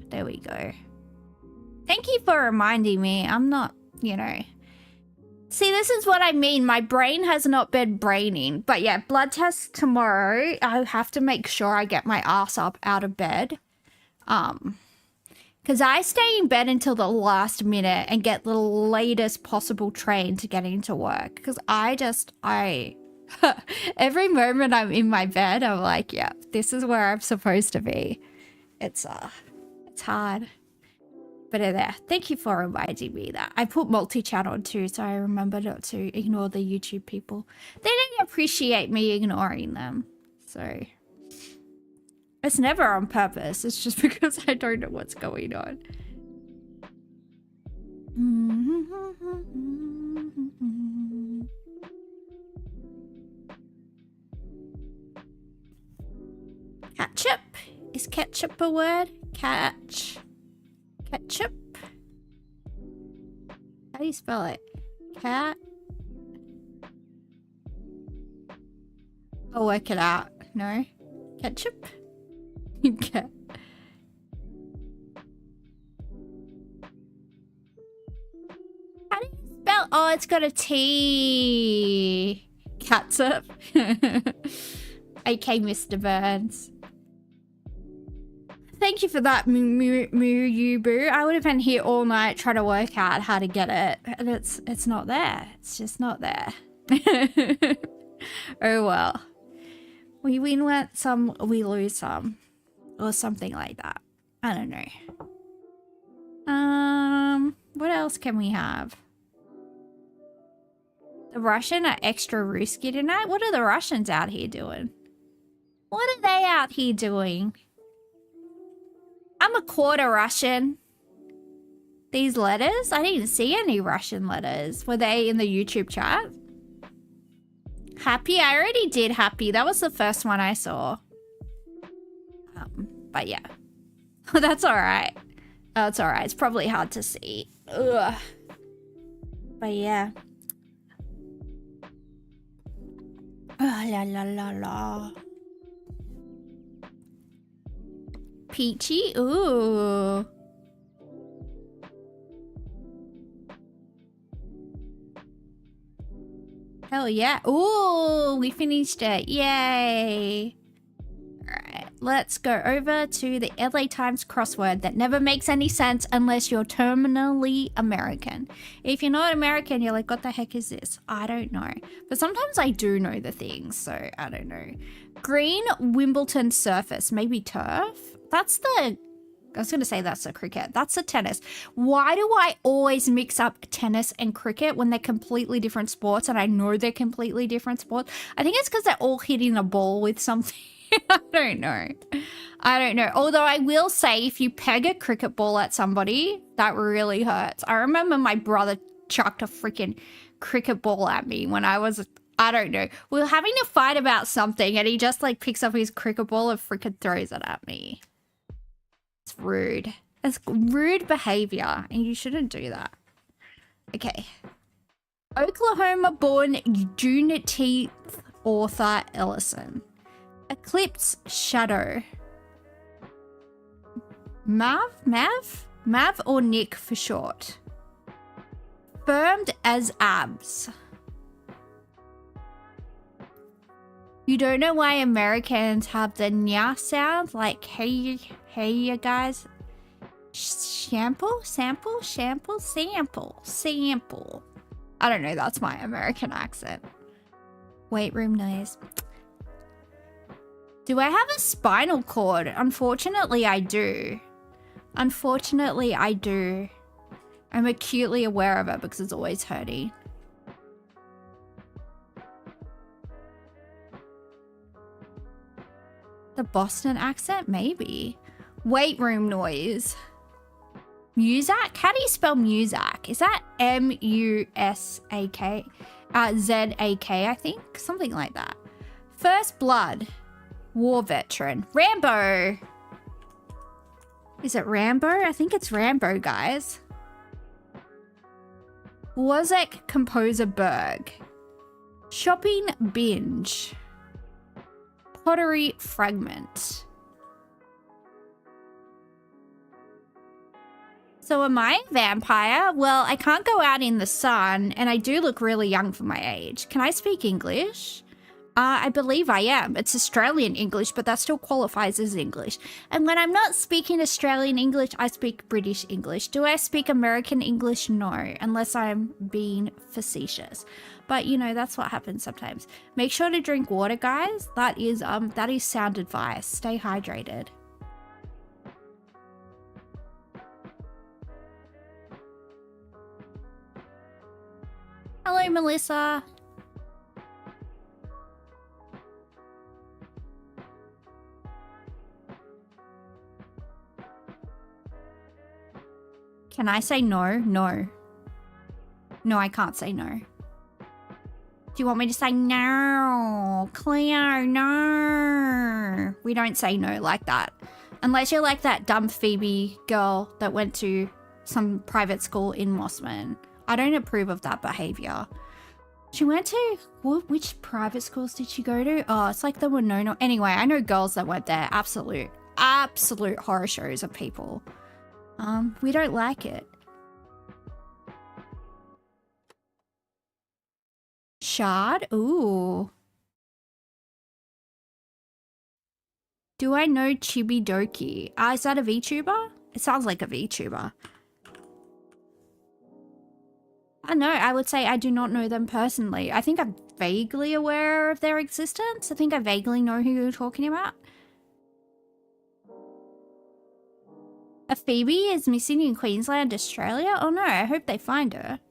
There we go. Thank you for reminding me. I'm not, you know. See, this is what I mean. My brain has not been braining. But yeah, blood test tomorrow. I have to make sure I get my ass up out of bed. Because I stay in bed until the last minute and get the latest possible train to get into work. Because every moment I'm in my bed, I'm like, yeah, this is where I'm supposed to be. It's hard. But there, thank you for reminding me that. I put multi-chat on too, so I remember not to ignore the YouTube people. They didn't appreciate me ignoring them. So it's never on purpose. It's just because I don't know what's going on. Ketchup? Is ketchup a word? Ketchup? How do you spell it? Cat? I'll work it out. No? Ketchup? Cat. How do you spell? Oh, it's got a T. Catsup. AK Mr. Burns. Thank you for that, Moo Boo. I would have been here all night trying to work out how to get it. And it's not there. It's just not there. Oh well. We win some, we lose some. Or something like that. I don't know. What else can we have? The Russian are extra risky tonight? What are the Russians out here doing? What are they out here doing? I'm a quarter Russian. These letters? I didn't see any Russian letters. Were they in the YouTube chat? Happy? I already did happy. That was the first one I saw. But yeah. That's alright. That's alright. It's probably hard to see. Ugh. But yeah. Oh, la la la la. Peachy? Ooh. Hell yeah. Ooh, we finished it. Yay. Alright, let's go over to the LA Times crossword that never makes any sense unless you're terminally American. If you're not American, you're like, what the heck is this? I don't know. But sometimes I do know the things, so I don't know. Green Wimbledon surface, maybe turf? That's the... I was going to say that's the cricket. That's the tennis. Why do I always mix up tennis and cricket when they're completely different sports and I know they're completely different sports? I think it's because they're all hitting a ball with something. I don't know. I don't know. Although I will say if you peg a cricket ball at somebody, that really hurts. I remember my brother chucked a freaking cricket ball at me when I was... I don't know. We were having a fight about something and he just like picks up his cricket ball and freaking throws it at me. It's rude. It's rude behavior and you shouldn't do that. Okay. Oklahoma-born Juneteenth author Ellison. Eclipse shadow. Mav or Nick for short. Firmed as abs. You don't know why Americans have the nya sound? Like, hey you guys. Sample. I don't know, that's my American accent. Weight room noise. Do I have a spinal cord? Unfortunately, I do. I'm acutely aware of it because it's always hurting. The Boston accent? Maybe. Weight room noise. Muzak? How do you spell Muzak? Is that M-U-S-A-K? Z-A-K, I think? Something like that. First Blood. War veteran. Rambo. Is it Rambo? I think it's Rambo, guys. Wozzeck composer Berg. Shopping binge. Pottery fragment. So am I a vampire? Well, I can't go out in the sun, and I do look really young for my age. Can I speak English? I believe I am. It's Australian English, but that still qualifies as English. And when I'm not speaking Australian English, I speak British English. Do I speak American English? No, unless I'm being facetious. But you know, that's what happens sometimes. Make sure to drink water, guys. That is sound advice. Stay hydrated. Hello, Melissa. Can I say no? No. No, I can't say no. Do you want me to say no? Cleo, no. We don't say no like that. Unless you're like that dumb Phoebe girl that went to some private school in Mossman. I don't approve of that behavior. She went to, which private schools did she go to? Oh, it's like the Winona. Anyway, I know girls that went there. Absolute horror shows of people. We don't like it. Shard? Ooh. Do I know Chibidoki? Is that a VTuber? It sounds like a VTuber. I know, I would say I do not know them personally. I think I'm vaguely aware of their existence. I think I vaguely know who you're talking about. A Phoebe is missing in Queensland, Australia? Oh no, I hope they find her.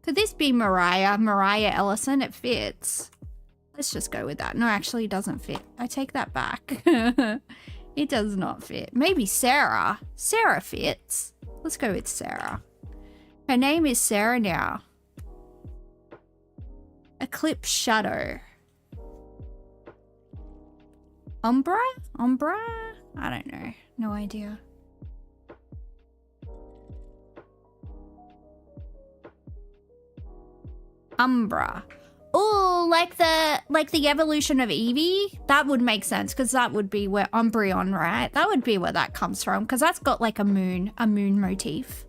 Could this be Mariah? Mariah Ellison? It fits. Let's just go with that. No, actually it doesn't fit. I take that back. It does not fit. Maybe Sarah. Sarah fits. Let's go with Sarah. Her name is Sarah now. Eclipse Shadow. Umbra? Umbra? I don't know. No idea. Umbra. Oh, like the evolution of Eevee? That would make sense, because that would be where Umbreon, right? That would be where that comes from, because that's got like a moon motif.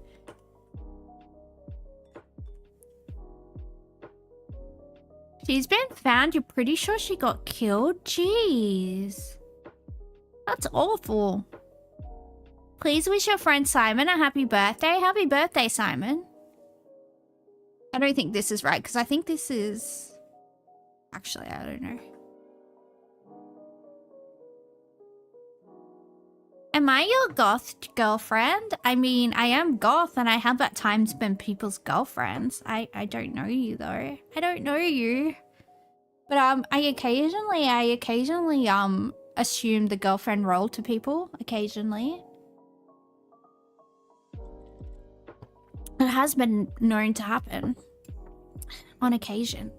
She's been found. You're pretty sure she got killed? Jeez. That's awful. Please wish your friend Simon a happy birthday. Happy birthday, Simon. I don't think this is right, because I think this is... Actually, I don't know. Am I your goth girlfriend? I mean, I am goth, and I have at times been people's girlfriends. I don't know you, though. I don't know you. But, I occasionally, assume the girlfriend role to people. Occasionally. It has been known to happen. On occasion.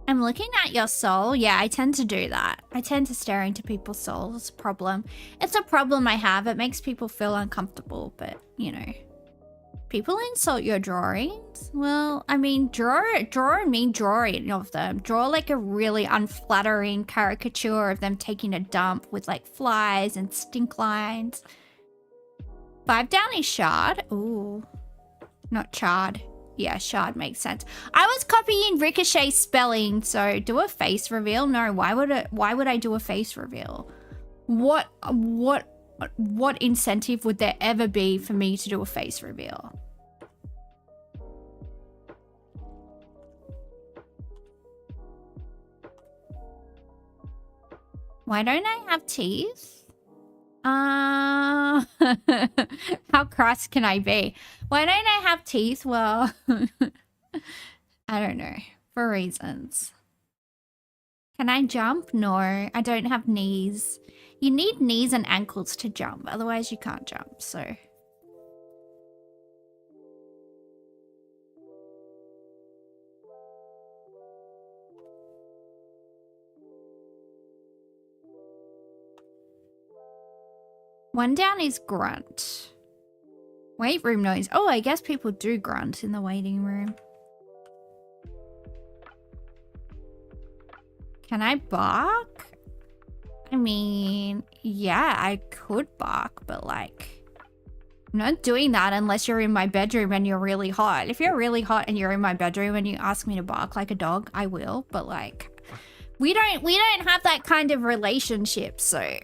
I'm looking at your soul. Yeah, I tend to do that. I tend to stare into people's souls. It's a problem. It's a problem I have. It makes people feel uncomfortable, but, you know. People insult your drawings? Well, I mean, draw any of them. Draw like a really unflattering caricature of them taking a dump with like flies and stink lines. 5 down is shard. Ooh. Not chard. Yeah, shard makes sense. I was copying Ricochet's spelling, so do a face reveal? No, why would I do a face reveal? What incentive would there ever be for me to do a face reveal? Why don't I have teeth? How cross can I be? Why don't I have teeth? Well, I don't know. For reasons. Can I jump? No, I don't have knees. You need knees and ankles to jump, otherwise you can't jump, so. One down is grunt. Wait room noise. Oh, I guess people do grunt in the waiting room. Can I bark? I mean, yeah, I could bark, but like, I'm not doing that unless you're in my bedroom and you're really hot. If you're really hot and you're in my bedroom and you ask me to bark like a dog, I will, but like, we don't have that kind of relationship, so.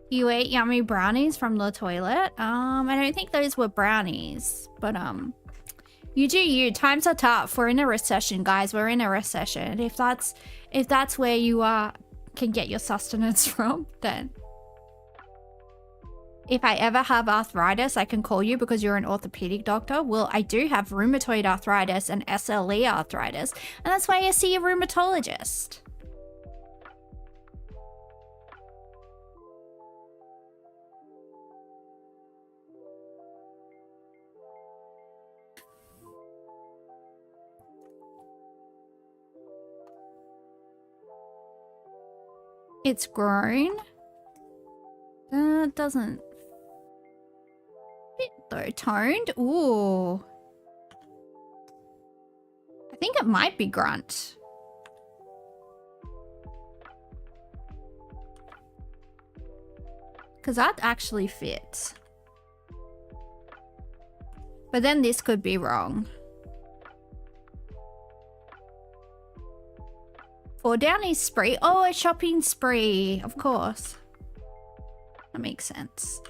You ate yummy brownies from the toilet? I don't think those were brownies, but you do you. Times are tough. We're in a recession, guys. We're in a recession. If that's where you can get your sustenance from, then. If I ever have arthritis, I can call you because you're an orthopedic doctor. Well, I do have rheumatoid arthritis and SLE arthritis, and that's why I see a rheumatologist. It's grown. Doesn't fit though. Toned? Ooh. I think it might be grunt. Because that actually fits. But then this could be wrong. 4 down is spree. Oh, a shopping spree. Of course. That makes sense.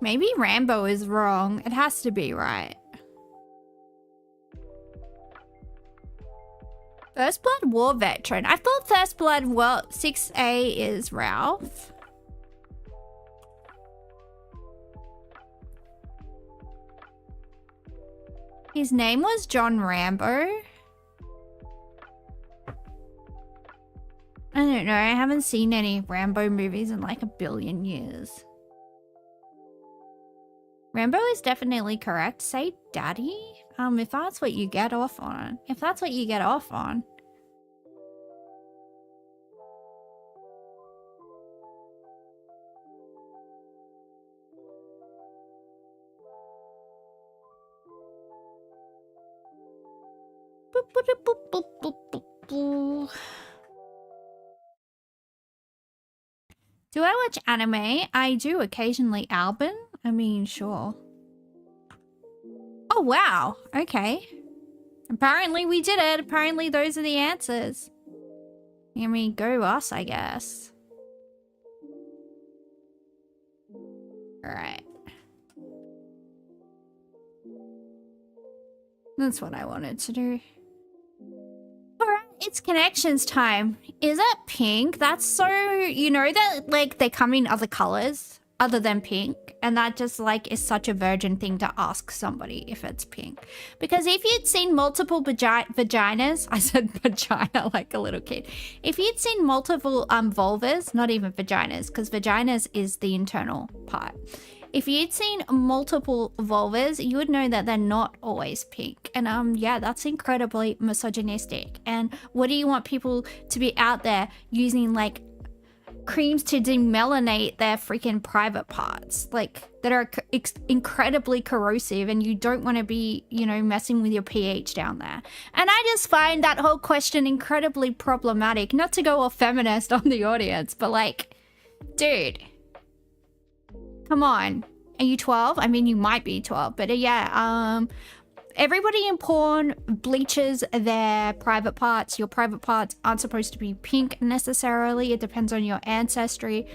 Maybe Rambo is wrong. It has to be right. First Blood War Veteran. I thought First Blood War 6A is Ralph. His name was John Rambo. I don't know. I haven't seen any Rambo movies in like a billion years. Rambo is definitely correct. Say daddy? If that's what you get off on. If that's what you get off on. Do I watch anime? I do occasionally. Albin? I mean, sure. Oh, wow. Okay. Apparently we did it. Apparently those are the answers. I mean, go us, I guess. Alright. That's what I wanted to do. Alright, it's connections time. Is it pink? That's so... You know that, like, they come in other colors other than pink? And that just, like, is such a virgin thing to ask somebody if it's pink. Because if you'd seen multiple vaginas... I said vagina like a little kid. If you'd seen multiple vulvas, not even vaginas, because vaginas is the internal part. If you'd seen multiple vulvas, you would know that they're not always pink. And yeah, that's incredibly misogynistic. And what do you want people to be out there using, like, creams to demelanate their freaking private parts, like, that are incredibly corrosive, and you don't want to be, you know, messing with your pH down there. And I just find that whole question incredibly problematic. Not to go all feminist on the audience, but like, dude, come on. Are you 12? I mean, you might be 12, but yeah, everybody in porn bleaches their private parts. Your private parts aren't supposed to be pink necessarily. It depends on your ancestry.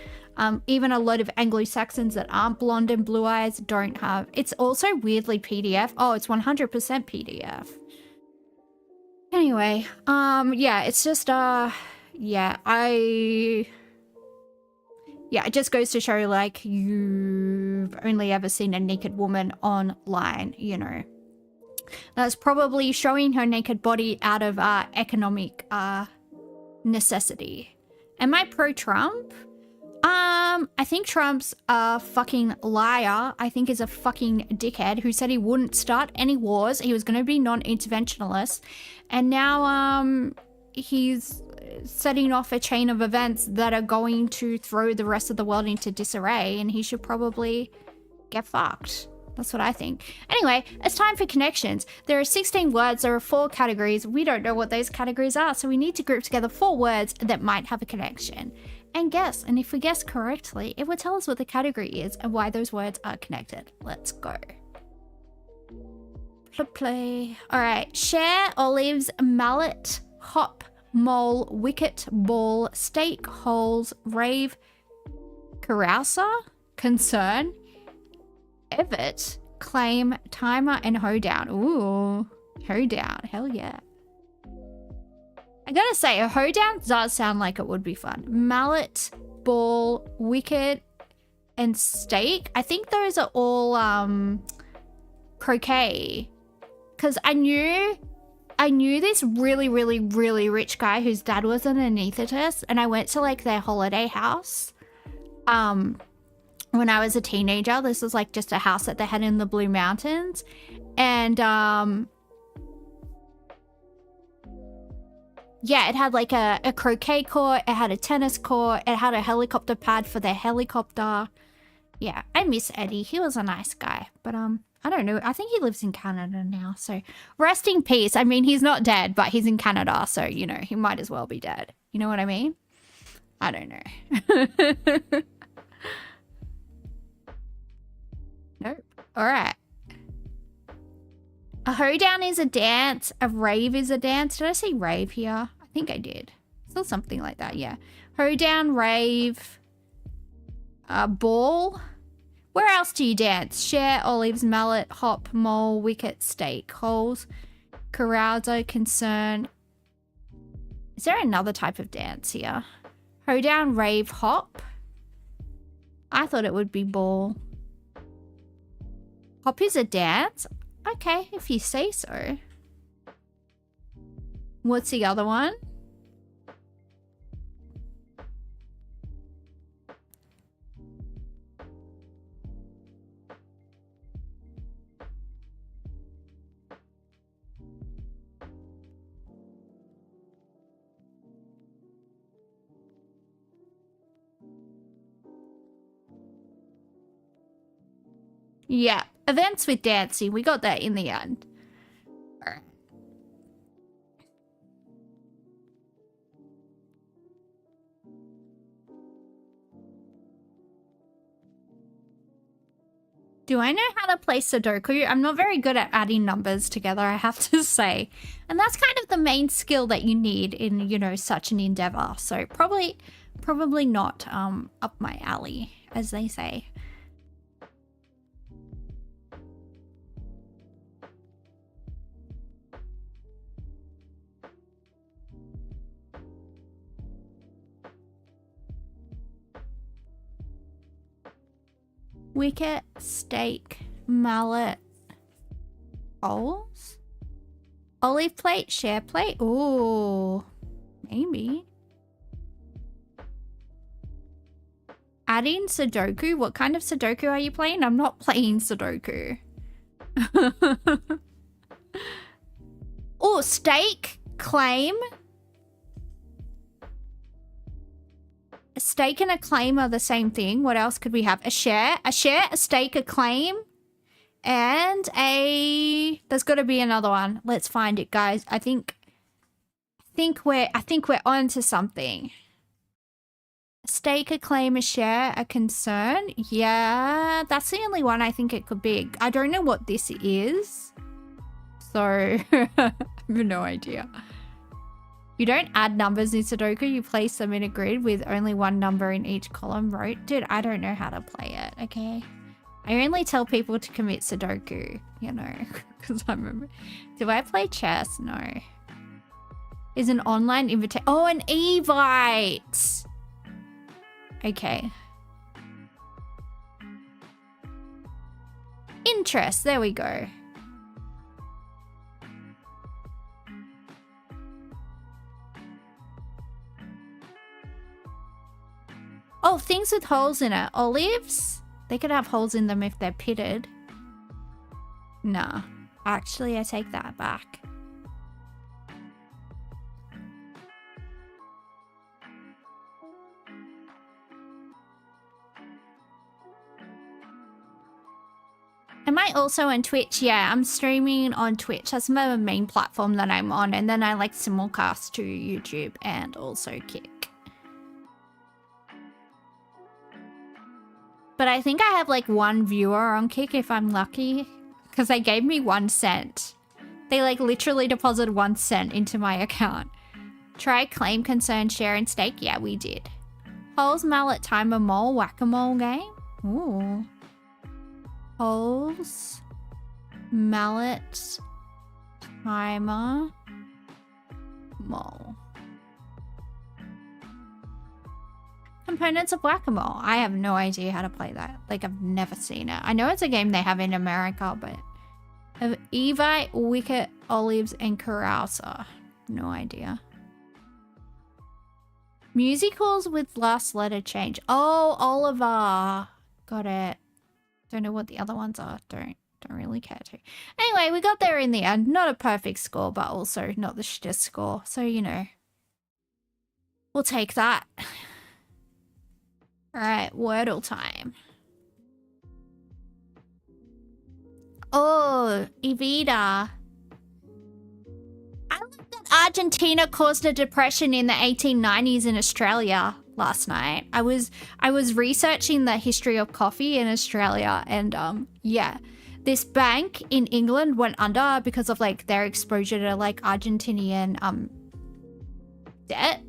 Even a lot of Anglo-Saxons that aren't blonde and blue eyes don't have. It's also weirdly PDF. Oh, it's 100% PDF. Anyway, yeah, it's just, yeah, yeah, it just goes to show, like, you've only ever seen a naked woman online, you know. That's probably showing her naked body out of economic necessity. Am I pro-Trump? I think Trump's a fucking liar. I think he's a fucking dickhead who said he wouldn't start any wars. He was going to be non-interventionalist. And now, he's setting off a chain of events that are going to throw the rest of the world into disarray, and he should probably get fucked. That's what I think. Anyway, it's time for connections. There are 16 words, there are 4 categories. We don't know what those categories are, so we need to group together 4 words that might have a connection and guess. And if we guess correctly, it will tell us what the category is and why those words are connected. Let's go. Play. All right. Share, olives, mallet, hop, mole, wicket, ball, stake, holes, rave, carouser, concern, evet, claim, timer, and hoedown. Ooh, hoedown. Hell yeah. I gotta say, a hoedown does sound like it would be fun. Mallet, ball, wicket, and stake. I think those are all croquet. Because I knew this really, really, really rich guy whose dad was an anaesthetist, and I went to like their holiday house when I was a teenager. This was like just a house that they had in the Blue Mountains, and yeah, it had like a croquet court, it had a tennis court, it had a helicopter pad for their helicopter. Yeah, I miss Eddie. He was a nice guy, but I don't know. I think he lives in Canada now, so rest in peace. I mean, he's not dead, but he's in Canada, so, you know, he might as well be dead. You know what I mean? I don't know. Nope. All right. A hoedown is a dance. A rave is a dance. Did I say rave here? I think I did. Still something like that, yeah. Hoedown, rave, ball. Where else do you dance? Share, olives, mallet, hop, mole, wicket, stake, holes, carouser, concern. Is there another type of dance here? Hoedown, rave, hop. I thought it would be ball. Hop is a dance? Okay, if you say so. What's the other one? Yeah, events with dancing. We got that in the end. All right. Do I know how to play Sudoku? I'm not very good at adding numbers together, I have to say. And that's kind of the main skill that you need in, you know, such an endeavor. So probably not up my alley, as they say. Wicket, stake, mallet, holes, olive plate, share plate. Ooh, maybe. Adding Sudoku. What kind of Sudoku are you playing? I'm not playing Sudoku. Oh, stake, claim. A stake and a claim are the same thing. What else could we have? A share, a stake, a claim, and a... There's got to be another one. Let's find it, guys. I think we're onto something. A stake, a claim, a share, a concern. Yeah, that's the only one I think it could be. I don't know what this is, so I have no idea. You don't add numbers in Sudoku, you place them in a grid with only one number in each column. Dude, I don't know how to play it, okay? I only tell people to commit Sudoku, you know, because I remember. Do I play chess? No. Is an online invitation. Oh, an Evite! Okay. Interest, there we go. Oh, things with holes in it. Olives? They could have holes in them if they're pitted. Nah. Actually, I take that back. Am I also on Twitch? Yeah, I'm streaming on Twitch. That's my main platform that I'm on. And then I like simulcast to YouTube and also Kick. But I think I have like 1 viewer on Kick if I'm lucky. Because they gave me 1 cent. They like literally deposited 1 cent into my account. Try claim, concern, share, and stake. Yeah, we did. Holes, mallet, timer, mole, whack-a-mole game. Ooh. Holes, mallet, timer, mole. Components of whack-a-mole. I have no idea how to play that. Like, I've never seen it. I know it's a game they have in America, but... Of Evite, Wicket, Olives, and Carouser. No idea. Musicals with last letter change. Oh, Oliver. Got it. Don't know what the other ones are. Don't really care to. Anyway, we got there in the end. Not a perfect score, but also not the shittest score. So, you know. We'll take that. Alright, Wordle time. Oh, Evita. I learned that Argentina caused a depression in the 1890s in Australia last night. I was researching the history of coffee in Australia, and yeah, this bank in England went under because of like their exposure to like Argentinian debt.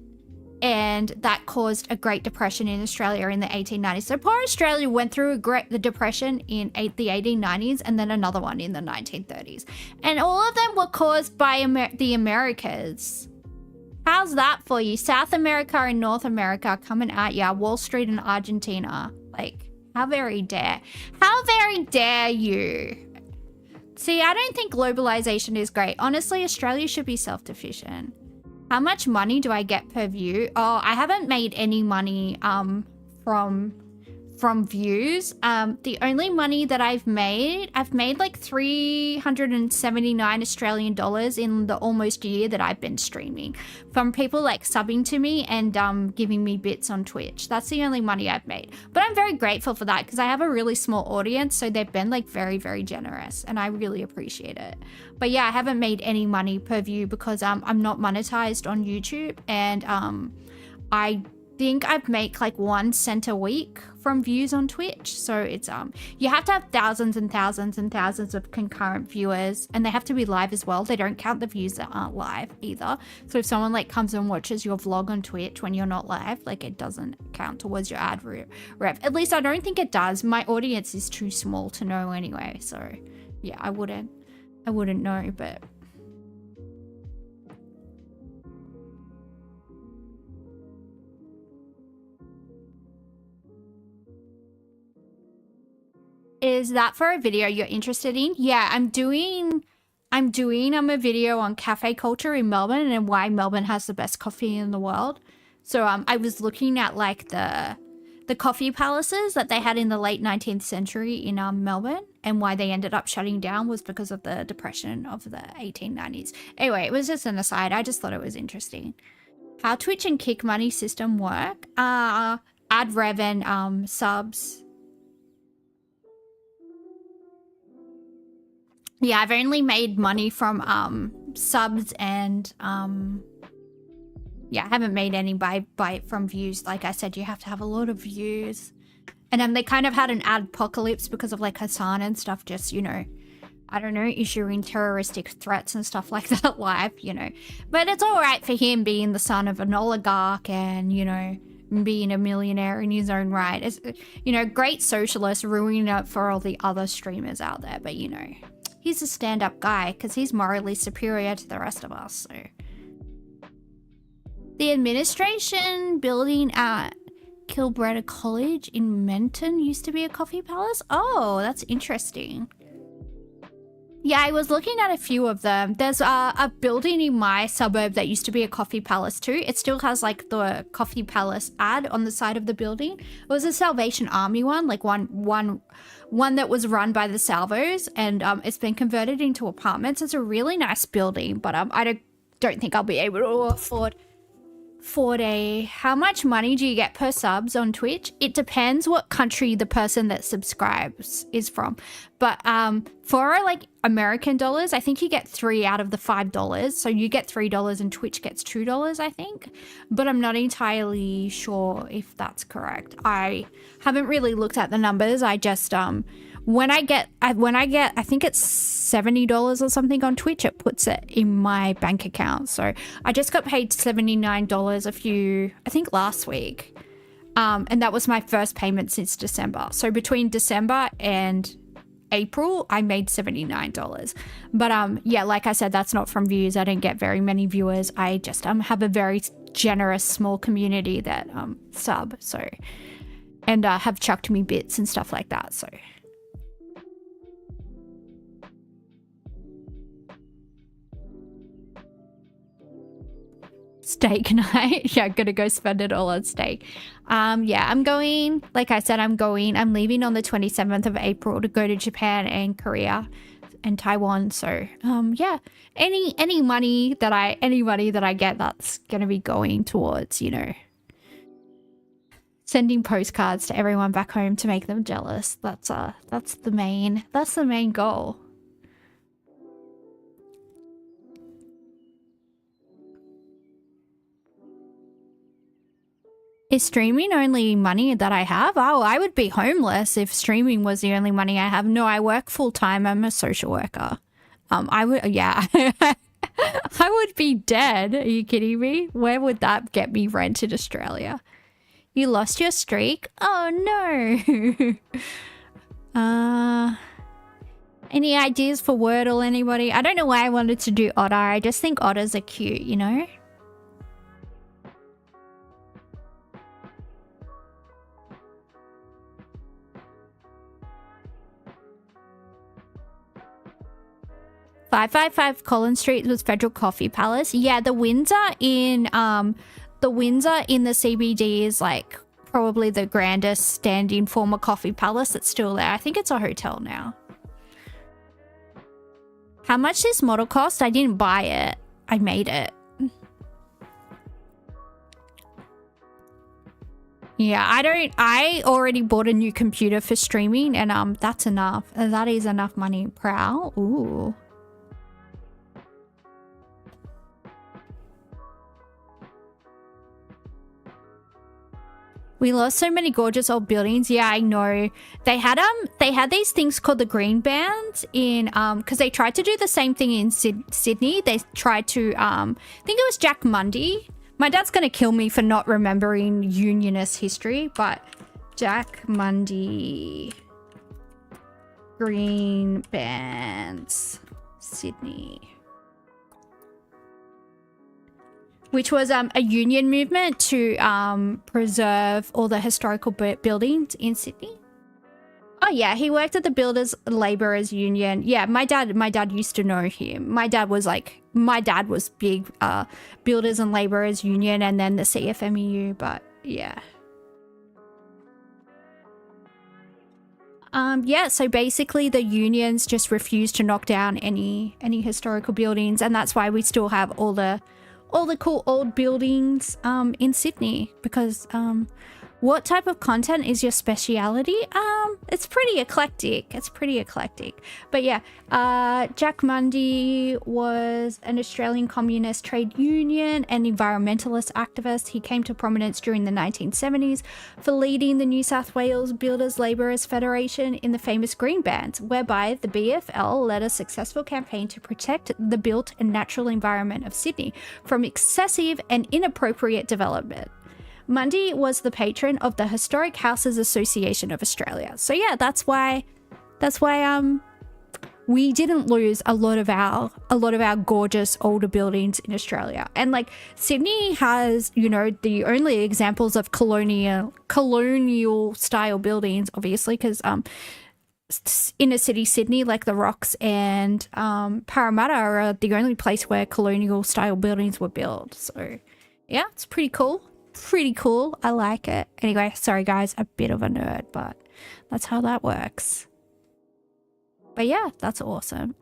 And that caused a Great Depression in Australia in the 1890s. So poor Australia went through the Depression in the 1890s and then another one in the 1930s. And all of them were caused by the Americas. How's that for you? South America and North America coming at ya. Wall Street and Argentina. Like, how very dare. How very dare you? See, I don't think globalization is great. Honestly, Australia should be self-sufficient. How much money do I get per view? Oh, I haven't made any money from views. The only money that I've made like 379 Australian dollars in the almost year that I've been streaming from people like subbing to me and giving me bits on Twitch. That's the only money I've made. But I'm very grateful for that because I have a really small audience, so they've been like very, very generous and I really appreciate it. But yeah, I haven't made any money per view because I'm not monetized on YouTube, and I think I've make like 1 cent a week from views on Twitch. So it's you have to have thousands and thousands and thousands of concurrent viewers, and they have to be live as well. They don't count the views that aren't live either. So if someone like comes and watches your vlog on Twitch when you're not live, like it doesn't count towards your ad rev. At least I don't think it does. My audience is too small to know anyway. So yeah, I wouldn't know, but is that for a video you're interested in? Yeah, I'm doing a video on cafe culture in Melbourne and why Melbourne has the best coffee in the world. So I was looking at like the coffee palaces that they had in the late 19th century in Melbourne, and why they ended up shutting down was because of the depression of the 1890s. Anyway, it was just an aside. I just thought it was interesting. How Twitch and Kick money system work? Ad rev and subs. Yeah, I've only made money from subs and yeah, I haven't made any from views. Like I said, you have to have a lot of views. And then they kind of had an adpocalypse because of like Hassan and stuff, just, you know, I don't know, issuing terroristic threats and stuff like that live, you know. But it's all right for him being the son of an oligarch and, you know, being a millionaire in his own right. It's, you know, great socialist, ruining it for all the other streamers out there. But, you know, he's a stand-up guy because he's morally superior to the rest of us, so. The administration building at Kilbreda College in Menton used to be a coffee palace? Oh, that's interesting. Yeah, I was looking at a few of them. There's a building in my suburb that used to be a coffee palace too. It still has like the coffee palace ad on the side of the building. It was a Salvation Army one, like one that was run by the Salvos, and it's been converted into apartments. It's a really nice building, but I don't think I'll be able to 40. How much money do you get per subs on Twitch? It depends what country the person that subscribes is from. But for like American dollars, I think you get 3 out of the $5. So you get $3 and Twitch gets $2, I think. But I'm not entirely sure if that's correct. I haven't really looked at the numbers. I just when I get I think it's $70 or something on Twitch, it puts it in my bank account. So I just got paid $79 I think last week. And that was my first payment since December. So between December and April, I made $79. But yeah, like I said, that's not from views. I don't get very many viewers. I just have a very generous small community that sub, so, and have chucked me bits and stuff like that. So steak night. Yeah, gonna go spend it all on steak. Yeah, I'm going, like I said, I'm leaving on the 27th of April to go to Japan and Korea and Taiwan. So yeah, any money that I get, that's gonna be going towards, you know, sending postcards to everyone back home to make them jealous. That's the main goal. Is streaming only money that I have? Oh, I would be homeless if streaming was the only money I have. No, I work full time. I'm a social worker. I would, yeah, I would be dead. Are you kidding me? Where would that get me rent in Australia? You lost your streak? Oh no. Any ideas for Wordle, anybody? I don't know why I wanted to do otter. I just think otters are cute, you know? "555 Collins Street was Federal Coffee Palace." Yeah, the Windsor in the CBD is like probably the grandest standing former coffee palace that's still there. I think it's a hotel now. How much this model cost? I didn't buy it. I made it. Yeah, I already bought a new computer for streaming, and that's enough. That is enough money per hour. Ooh. We lost so many gorgeous old buildings. Yeah, I know. They had these things called the green bands in because they tried to do the same thing in Sydney. They tried to I think it was Jack Mundy. My dad's gonna kill me for not remembering Unionist history, but Jack Mundy green bands Sydney, which was a union movement to preserve all the historical buildings in Sydney. Oh yeah, he worked at the Builders Labourers Union. Yeah, my dad used to know him. My dad was big Builders and Labourers Union, and then the CFMEU, but yeah. Yeah, so basically the unions just refused to knock down any historical buildings, and that's why we still have all the cool old buildings in Sydney. Because what type of content is your speciality? It's pretty eclectic. But yeah, Jack Mundy was an Australian communist trade union and environmentalist activist. He came to prominence during the 1970s for leading the New South Wales Builders Labourers Federation in the famous Green Bands, whereby the BFL led a successful campaign to protect the built and natural environment of Sydney from excessive and inappropriate development. Mundy was the patron of the Historic Houses Association of Australia. So yeah, that's why we didn't lose a lot of our gorgeous older buildings in Australia. And like Sydney has, you know, the only examples of colonial style buildings, obviously, because inner city Sydney, like the Rocks and Parramatta, are the only place where colonial style buildings were built. So yeah, it's pretty cool. I like it. Anyway, sorry guys, a bit of a nerd, but that's how that works. But yeah, that's awesome.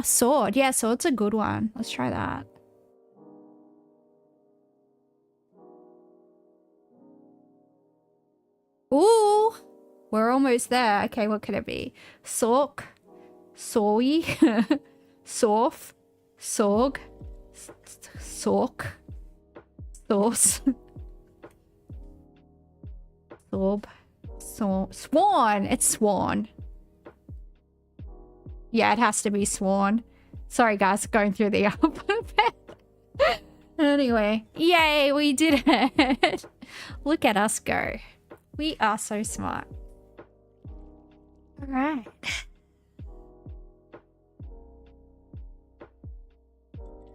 Sword. Yeah, sword's a good one. Let's try that. We're almost there. Okay, what could it be? Sork, soy, sorf, sorg, sork, sauce, sorb, swan. It's swan. Yeah, it has to be swan. Sorry, guys, going through the alphabet. Anyway, yay, we did it. Look at us go. We are so smart. All right.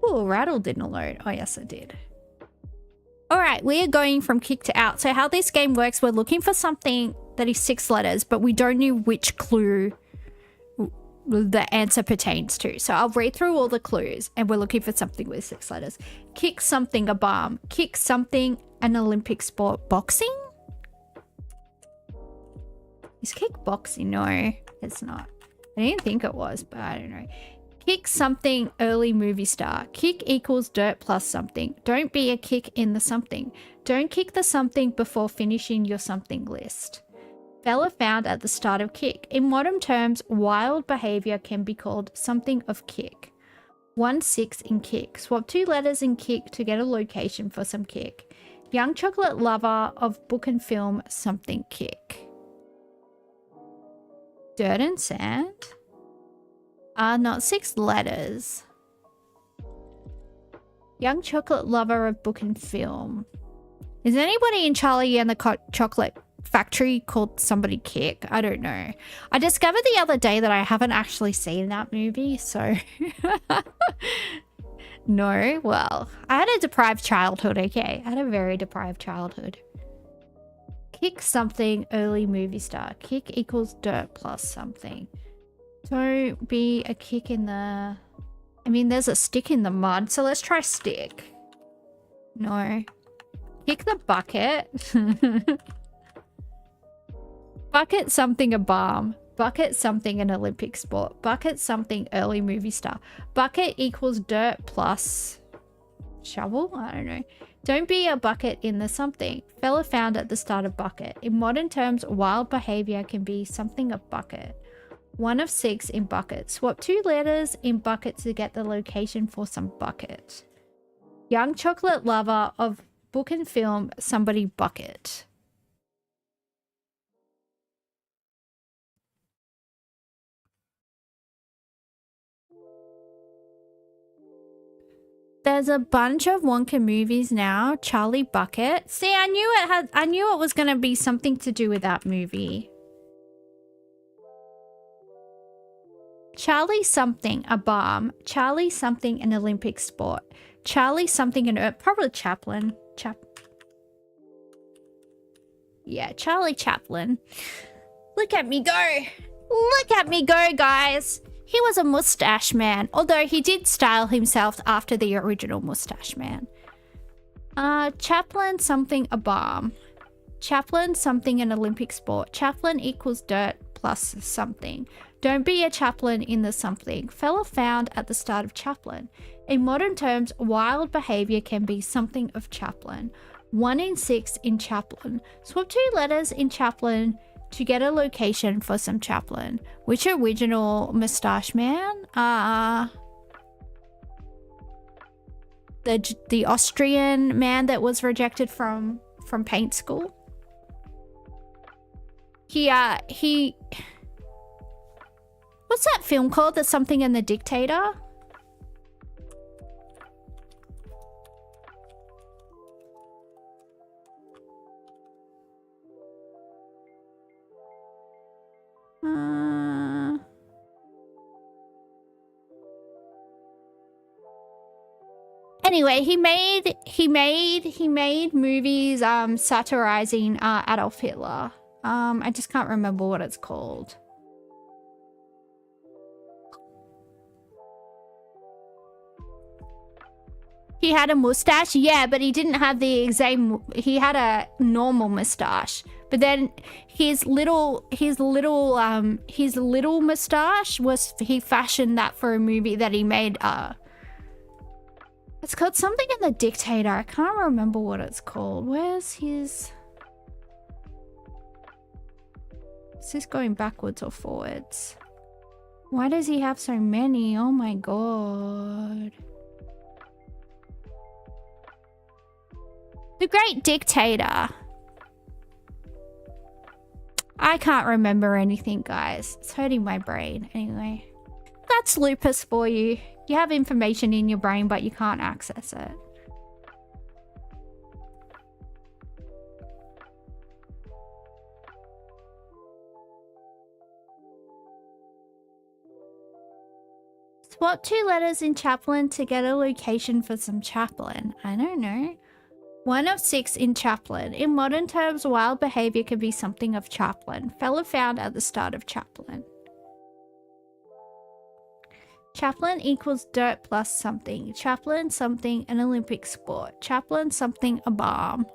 Oh, rattle didn't load. Oh, yes, it did. All right, we are going from kick to out. So how this game works, we're looking for something that is 6 letters, but we don't know which clue the answer pertains to. So I'll read through all the clues and we're looking for something with 6 letters. Kick something, a bomb. Kick something, an Olympic sport. Boxing? Is kickboxing? No, it's not. I didn't think it was, but I don't know. Kick something, early movie star. Kick equals dirt plus something. Don't be a kick in the something. Don't kick the something before finishing your something list. Fella found at the start of kick. In modern terms, wild behavior can be called something of kick. 1-6 in kick. Swap 2 letters in kick to get a location for some kick. Young chocolate lover of book and film, something kick. Dirt and sand? Not 6 letters. Young chocolate lover of book and film. Is anybody in Charlie and the Chocolate Factory called somebody Kick? I don't know. I discovered the other day that I haven't actually seen that movie, so... No, well, I had a deprived childhood, okay? I had a very deprived childhood. Kick something, early movie star. Kick equals dirt plus something. Don't be a kick in the... I mean, there's a stick in the mud, so let's try stick. No. Kick the bucket. Bucket something, a bomb. Bucket something, an Olympic sport. Bucket something, early movie star. Bucket equals dirt plus shovel? I don't know. Don't be a bucket in the something. Fella found at the start of bucket. In modern terms, wild behavior can be something of bucket. 1 of 6 in bucket. Swap 2 letters in bucket to get the location for some bucket. Young chocolate lover of book and film, somebody bucket. There's a bunch of Wonka movies now. Charlie Bucket. See, I knew it was gonna be something to do with that movie. Charlie something, a bomb. Charlie something, an Olympic sport. Charlie something, probably Chaplin. Yeah, Charlie Chaplin. Look at me go. Look at me go, guys. He was a mustache man, although he did style himself after the original mustache man. Chaplin something, a bomb. Chaplin something, an Olympic sport. Chaplin equals dirt plus something. Don't be a chaplain in the something. Fella found at the start of Chaplin. In modern terms, wild behavior can be something of Chaplin. 1 in 6 in Chaplin. Swap 2 letters in Chaplin to get a location for some Chaplin. Which original mustache man? The Austrian man that was rejected from paint school. He what's that film called? That's something in the Dictator? Anyway, he made movies satirizing Adolf Hitler. I just can't remember what it's called. He had a mustache, yeah, but he didn't have the same. He had a normal mustache, but then his little mustache was, he fashioned that for a movie that he made. It's called something in the Dictator. I can't remember what it's called. Where's his? Is this going backwards or forwards? Why does he have so many? Oh my god. The Great Dictator. I can't remember anything, guys. It's hurting my brain. Anyway. That's lupus for you. You have information in your brain, but you can't access it. Swap 2 letters in chaplain to get a location for some chaplain. I don't know. 1 of 6 in chaplain. In modern terms, wild behavior can be something of chaplain. Fella found at the start of chaplain. Chaplain equals dirt plus something. Chaplain something, an Olympic sport. Chaplain something, a balm.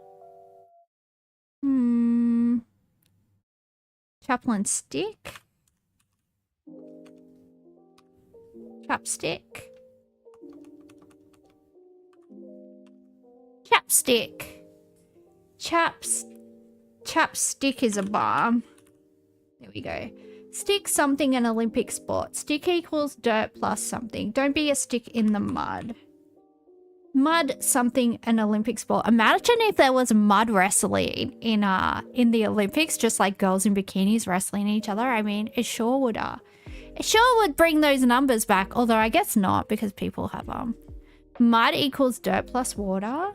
Chaplain stick. Chapstick. Chapstick. Chapstick is a balm. There we go. Stick something, an Olympic sport. Stick equals dirt plus something. Don't be a stick in the mud. Mud something, an Olympic sport. Imagine if there was mud wrestling in the Olympics, just like girls in bikinis wrestling each other. I mean, it sure would bring those numbers back, although I guess not because people have mud equals dirt plus water.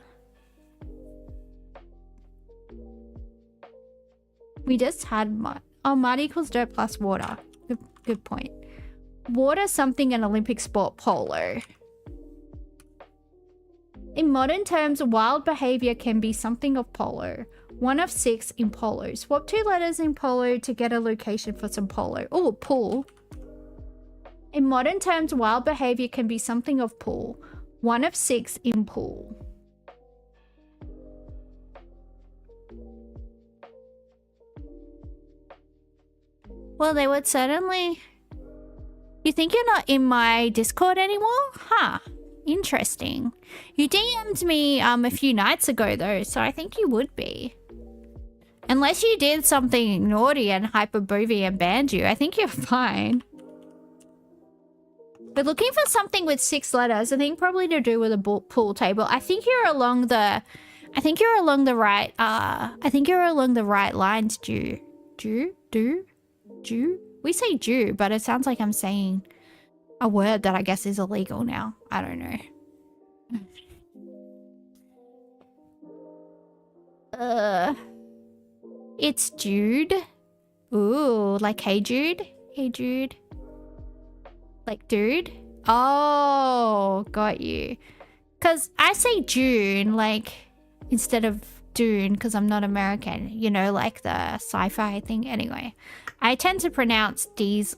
We just had mud. Oh, mud equals dirt plus water. Good point. Water something, an Olympic sport, polo. In modern terms, wild behavior can be something of polo. 1 of 6 in polo. Swap 2 letters in polo to get a location for some polo. Oh, pool. In modern terms, wild behavior can be something of pool. 1 of 6 in pool. Well, they would certainly... You think you're not in my Discord anymore? Huh. Interesting. You DM'd me a few nights ago, though, so I think you would be. Unless you did something naughty and Hyperbovie and banned you, I think you're fine. We're looking for something with 6 letters. I think probably to do with a pool table. I think you're along the... I think you're along the right... I think you're along the right lines, Jew. Jew? We say Jew, but it sounds like I'm saying a word that I guess is illegal now. I don't know. It's Jude. Ooh, like hey Jude? Hey Jude. Like dude? Oh, got you. Because I say June, like, instead of Dune, because I'm not American. You know, like the sci-fi thing. Anyway, I tend to pronounce D's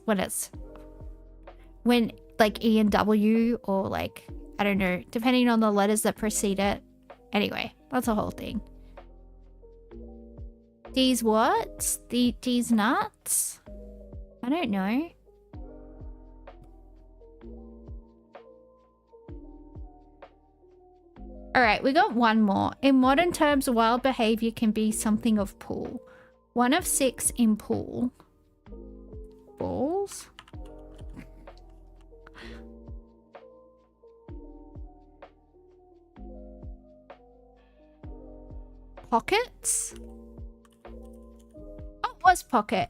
when like E and W, or like, I don't know, depending on the letters that precede it. Anyway, that's a whole thing. D's what? D's nuts? I don't know. Alright, we got one more. In modern terms, wild behavior can be something of pool. 1 of 6 in pool. Balls? Pockets? Oh, it was pocket.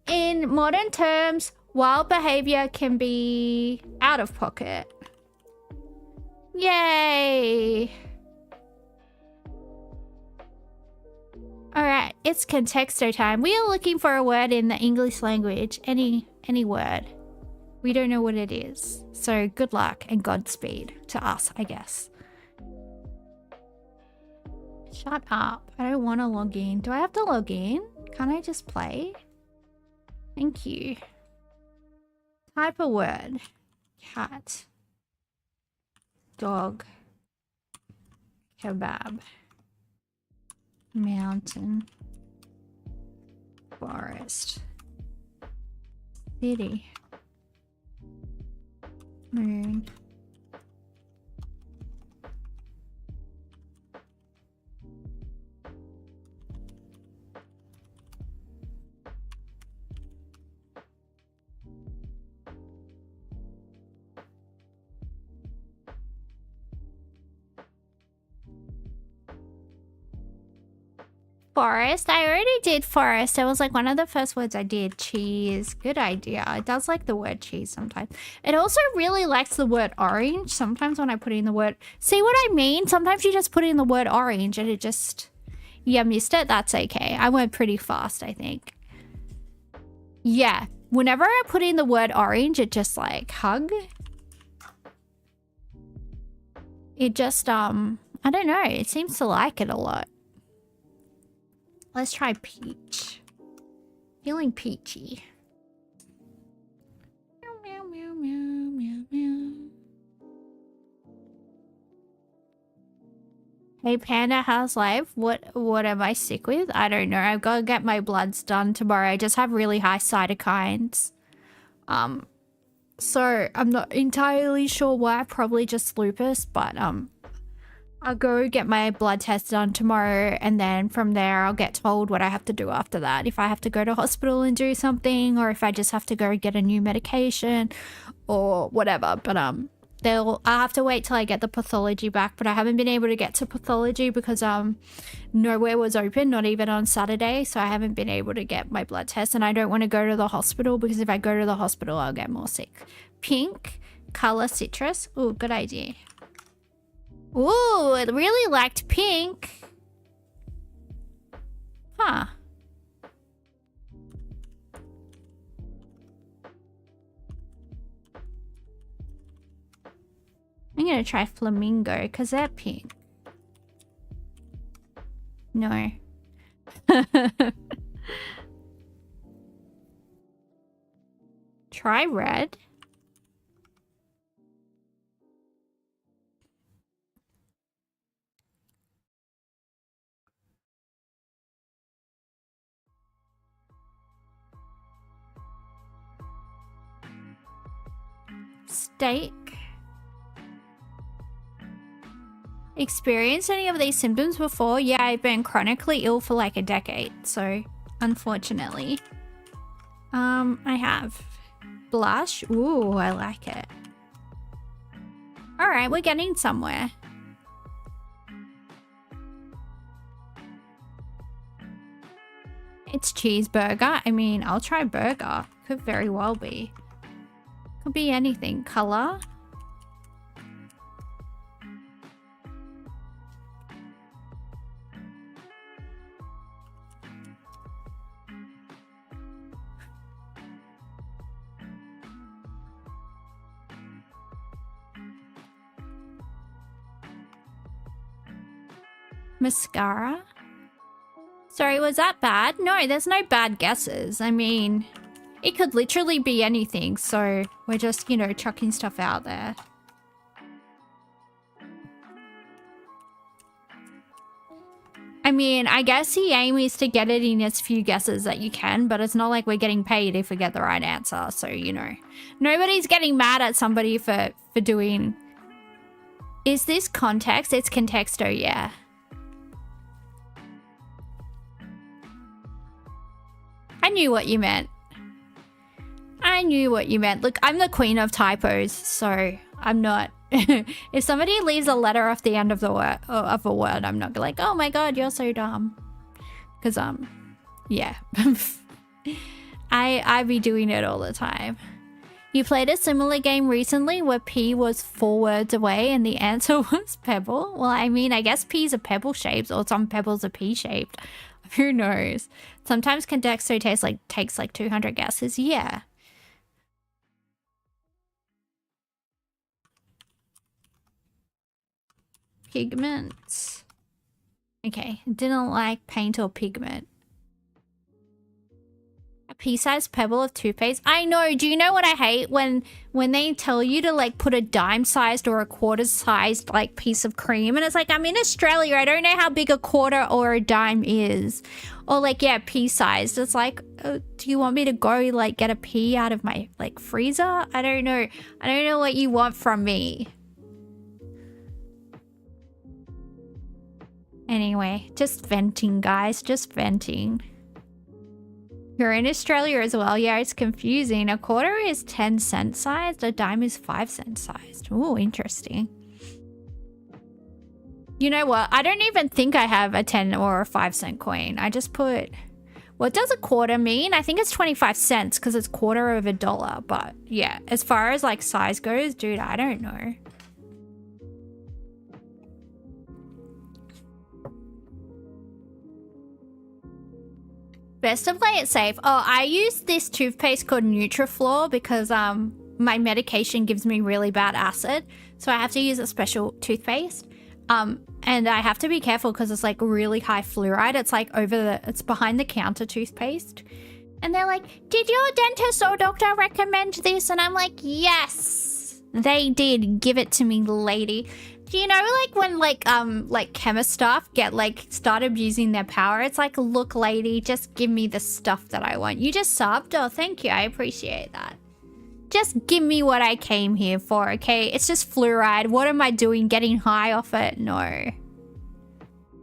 In modern terms, wild behavior can be out of pocket. Yay! Alright, it's contexto time. We are looking for a word in the English language. Any word. We don't know what it is. So good luck and Godspeed to us, I guess. Shut up. I don't want to log in. Do I have to log in? Can't I just play? Thank you. Type a word. Cat. Dog. Kebab. Mountain. Forest. City. Moon. Forest. I already did forest. It was like one of the first words I did. Cheese. Good idea. It does like the word cheese sometimes. It also really likes the word orange. Sometimes when I put in the word... See what I mean? Sometimes you just put in the word orange and it just... Yeah, missed it. That's okay. I went pretty fast, I think. Yeah. Whenever I put in the word orange, it just like hug. It just, I don't know. It seems to like it a lot. Let's try peach. Feeling peachy. Meow, meow, meow, meow, meow. Hey Panda, how's life? What am I sick with? I don't know. I've got to get my bloods done tomorrow. I just have really high cytokines. So I'm not entirely sure why. Probably just lupus, but I'll go get my blood test done tomorrow, and then from there I'll get told what I have to do after that. If I have to go to hospital and do something, or if I just have to go get a new medication or whatever. But I'll have to wait till I get the pathology back, but I haven't been able to get to pathology because nowhere was open, not even on Saturday, so I haven't been able to get my blood test, and I don't want to go to the hospital because if I go to the hospital I'll get more sick. Pink, color citrus. Ooh, good idea. Ooh, it really liked pink. Huh. I'm gonna try flamingo because they're pink. No. Try red. Steak. Experienced any of these symptoms before? Yeah, I've been chronically ill for like a decade, so unfortunately. I have. Blush. Ooh, I like it. Alright, we're getting somewhere. It's cheeseburger. I mean, I'll try burger. Could very well be. Could be anything. Color. Mascara. Sorry, was that bad? No, there's no bad guesses. I mean, it could literally be anything, so we're just, you know, chucking stuff out there. I mean, I guess the aim is to get it in as few guesses that you can, but it's not like we're getting paid if we get the right answer, so, you know. Nobody's getting mad at somebody for doing... Is this context? It's contexto, yeah. I knew what you meant. I knew what you meant. Look, I'm the queen of typos, so I'm not... If somebody leaves a letter off the end of the word, of a word, I'm not like, oh my god, you're so dumb. Because, yeah. I be doing it all the time. You played a similar game recently where P was 4 words away and the answer was pebble? Well, I mean, I guess P's are pebble shaped, or some pebbles are P shaped. Who knows? Sometimes contexto takes like 200 guesses. Yeah. Pigments. Okay, didn't like paint or pigment. A pea-sized pebble of toothpaste. I know. Do you know what I hate? When they tell you to like put a dime-sized or a quarter-sized like piece of cream, and it's like, I'm in Australia. I don't know how big a quarter or a dime is. Or like, yeah, pea-sized. It's like, do you want me to go like get a pea out of my like freezer? I don't know. I don't know what you want from me. Anyway, just venting, guys. Just venting. You're in Australia as well. Yeah, it's confusing. A quarter is 10-cent sized. A dime is 5-cent sized. Ooh, interesting. You know what? I don't even think I have a 10 or a 5-cent coin. I just put... What does a quarter mean? I think it's 25 cents because it's quarter of a dollar. But yeah, as far as like size goes, dude, I don't know. Best to play it safe. Oh, I use this toothpaste called Nutriflor because my medication gives me really bad acid. So I have to use a special toothpaste. And I have to be careful because it's like really high fluoride. It's like it's behind the counter toothpaste. And they're like, did your dentist or doctor recommend this? And I'm like, yes, they did. Give it to me, lady. Do you know like when like chemist staff start abusing their power? It's like, look, lady, just give me the stuff that I want. You just subbed? Oh, thank you. I appreciate that. Just give me what I came here for, okay? It's just fluoride. What am I doing? Getting high off it? No.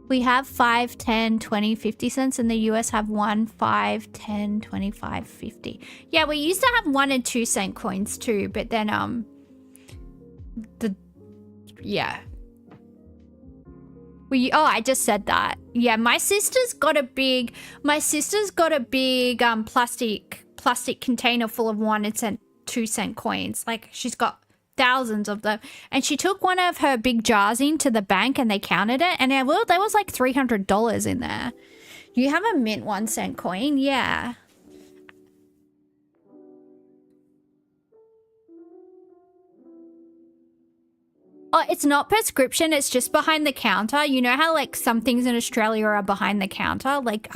We have 5, 10, 20, 50 cents. In the US have 1, 5, 10, 25, 50. Yeah, we used to have 1 and 2 cent coins too, but then yeah. I just said that. Yeah, my sister's got a big plastic container full of 1 and 2 cent coins. Like, she's got thousands of them, and she took one of her big jars into the bank and they counted it, and there was like $300 in there. You have a mint 1 cent coin? Yeah. Oh, it's not prescription, it's just behind the counter. You know how like some things in Australia are behind the counter? Like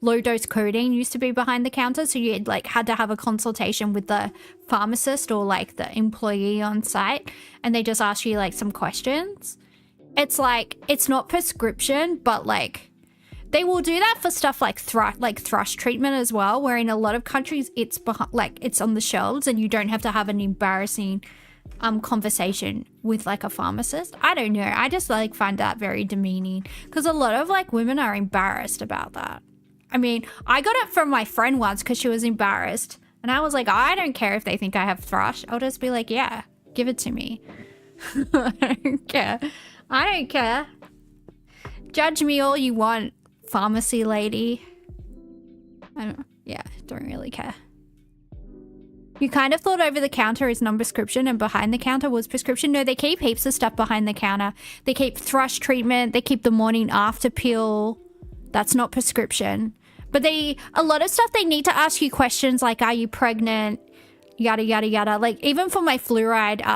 low dose codeine used to be behind the counter, so you had to have a consultation with the pharmacist or like the employee on site, and they just ask you like some questions. It's like, it's not prescription, but like they will do that for stuff like thrush treatment as well, where in a lot of countries it's it's on the shelves and you don't have to have an embarrassing conversation with like a pharmacist. I don't know, I just like find that very demeaning because a lot of like women are embarrassed about that. I mean, I got it from my friend once because she was embarrassed, and I was like, I don't care if they think I have thrush. I'll just be like, yeah, give it to me. I don't care. Judge me all you want, pharmacy lady. Don't really care. You kind of thought over the counter is non-prescription and behind the counter was prescription. No, they keep heaps of stuff behind the counter. They keep thrush treatment. They keep the morning after pill. That's not prescription. But a lot of stuff, they need to ask you questions like, are you pregnant? Yada, yada, yada. Like even for my fluoride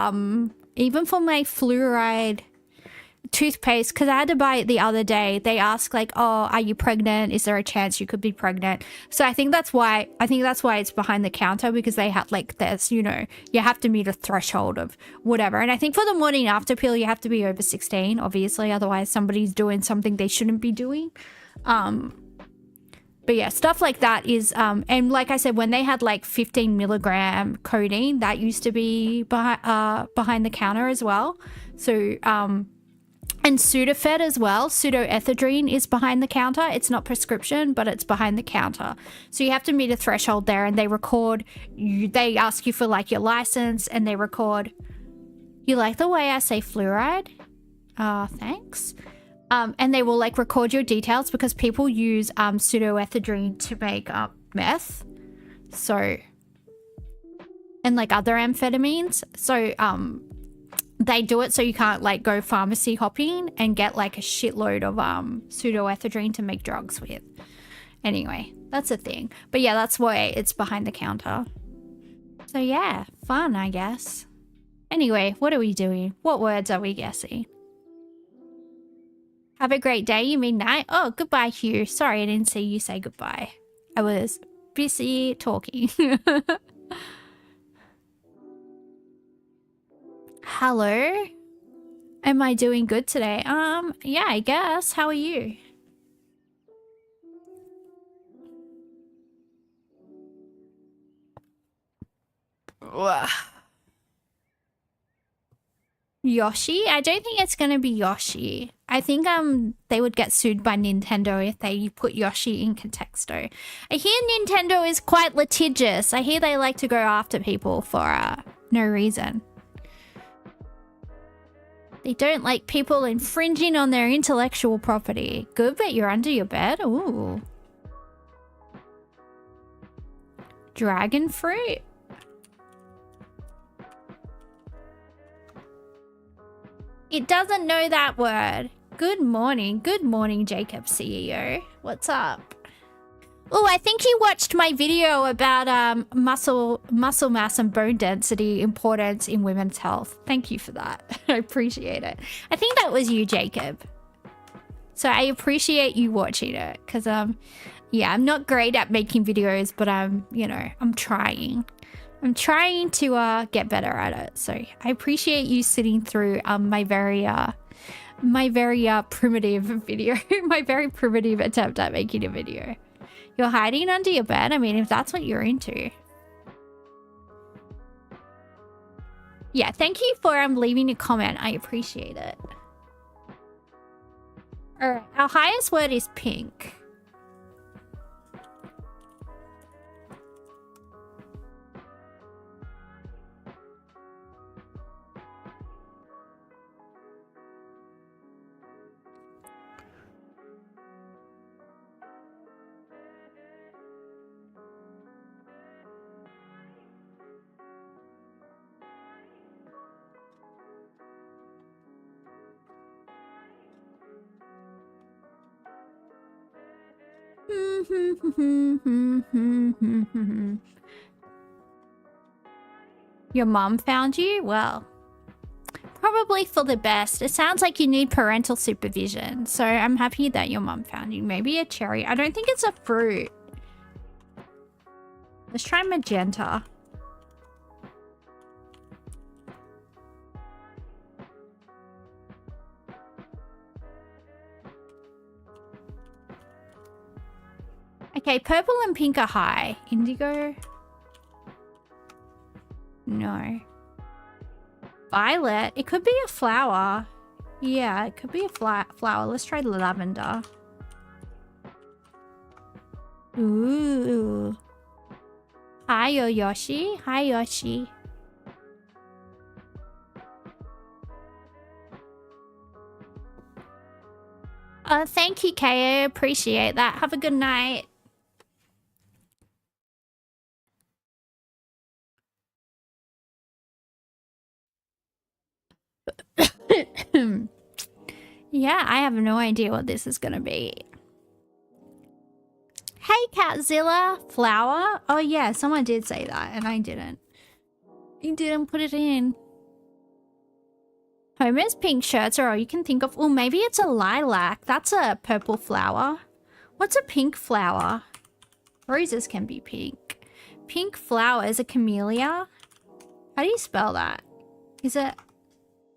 toothpaste, because I had to buy it the other day, they ask like, oh, are you pregnant? Is there a chance you could be pregnant? So I think that's why it's behind the counter, because they have like, there's, you know, you have to meet a threshold of whatever. And I think for the morning after pill, you have to be over 16, obviously, otherwise somebody's doing something they shouldn't be doing. But yeah, stuff like that is, and like I said, when they had like 15 milligram codeine, that used to be behind the counter as well. So, and Sudafed as well, pseudoephedrine is behind the counter. It's not prescription, but it's behind the counter. So you have to meet a threshold there, and they record, they ask you for like your license, and they record. You like the way I say fluoride? Thanks. And they will like record your details because people use pseudoephedrine to make meth. So, and like other amphetamines. So, they do it so you can't like go pharmacy hopping and get like a shitload of pseudoephedrine to make drugs with. Anyway, that's a thing. But yeah, that's why it's behind the counter. So yeah, fun, I guess. Anyway, what are we doing? What words are we guessing? Have a great day, you mean night? Oh, goodbye, Hugh. Sorry, I didn't see you say goodbye. I was busy talking. Hello? Am I doing good today? Yeah, I guess. How are you? Ugh. Yoshi? I don't think it's gonna be Yoshi. I think they would get sued by Nintendo if they put Yoshi in Contexto. I hear Nintendo is quite litigious. I hear they like to go after people for no reason. They don't like people infringing on their intellectual property. Good, but you're under your bed? Ooh. Dragon fruit. It doesn't know that word. Good morning. Good morning, Jacob CEO. What's up? Oh, I think you watched my video about muscle mass and bone density importance in women's health. Thank you for that. I appreciate it. I think that was you, Jacob. So I appreciate you watching it because yeah, I'm not great at making videos, but you know, I'm trying. I'm trying to get better at it. So I appreciate you sitting through my very primitive video, my very primitive attempt at making a video. You're hiding under your bed? I mean, if that's what you're into. Yeah, thank you for leaving a comment. I appreciate it. Alright, our highest word is pink. Your mom found you? Well, probably for the best. It sounds like you need parental supervision, so I'm happy that your mom found you. Maybe a cherry. I don't think it's a fruit. Let's try magenta. Okay, purple and pink are high. Indigo? No. Violet? It could be a flower. Yeah, it could be a flower. Let's try lavender. Ooh. Hi, Yoshi. Hi, Yoshi. Oh, thank you, Kay. I appreciate that. Have a good night. Yeah, I have no idea what this is gonna be. Hey, Catzilla. Flower? Oh, yeah, someone did say that, and I didn't. You didn't put it in. Homer's pink shirts are all you can think of. Oh, maybe it's a lilac. That's a purple flower. What's a pink flower? Roses can be pink. Pink flower is a camellia. How do you spell that? Is it...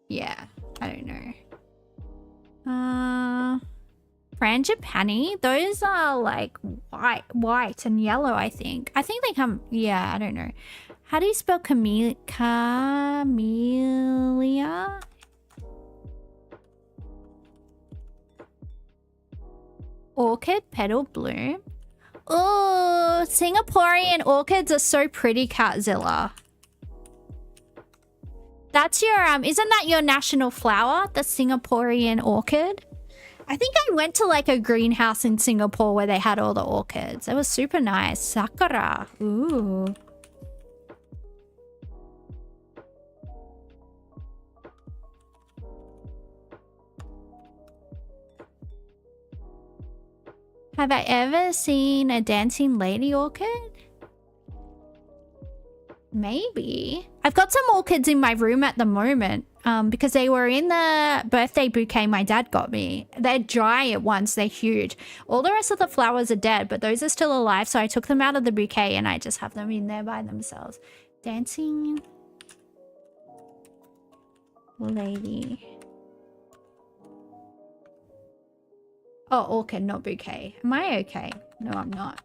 Yeah, I don't know. Frangipani? Those are like white and yellow, I think. I think they come... Yeah, I don't know. How do you spell camellia? Orchid petal bloom. Oh, Singaporean orchids are so pretty, Catzilla. That's your, isn't that your national flower? The Singaporean orchid? I think I went to like a greenhouse in Singapore where they had all the orchids. It was super nice. Sakura. Ooh. Have I ever seen a dancing lady orchid? Maybe. I've got some orchids in my room at the moment because they were in the birthday bouquet my dad got me. They're dry at once. They're huge. All the rest of the flowers are dead, but those are still alive. So I took them out of the bouquet and I just have them in there by themselves. Dancing lady. Oh, orchid, not bouquet. Am I okay? No, I'm not.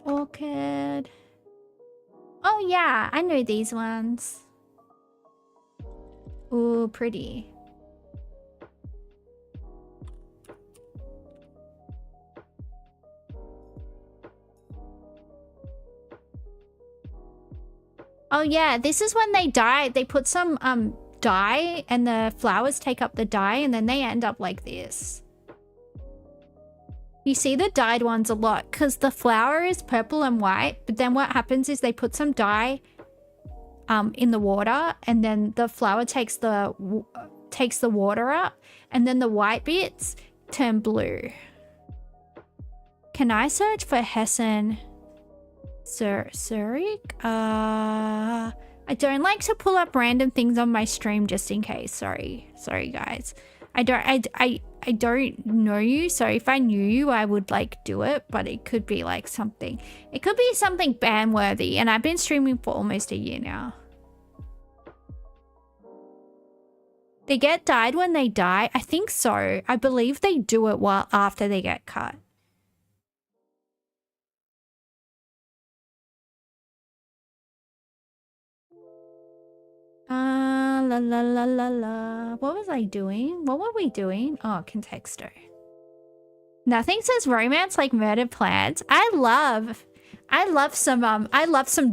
Orchid. Oh, yeah. I know these ones. Ooh, pretty. Oh, yeah. This is when they died. They put some dye and the flowers take up the dye and then they end up like this. You see the dyed ones a lot because the flower is purple and white, but then what happens is they put some dye in the water and then the flower takes the water up and then the white bits turn blue. Can I search for Hessen Zurich? I don't like to pull up random things on my stream just in case. Sorry guys. I don't know you, so if I knew you I would like do it, but it could be like something. It could be something ban worthy, and I've been streaming for almost a year now. They get dyed when they die? I think so. I believe they do it while after they get cut. La la la la la. What was I doing? What were we doing? Oh, contexto. Nothing says romance like murdered plants. I love some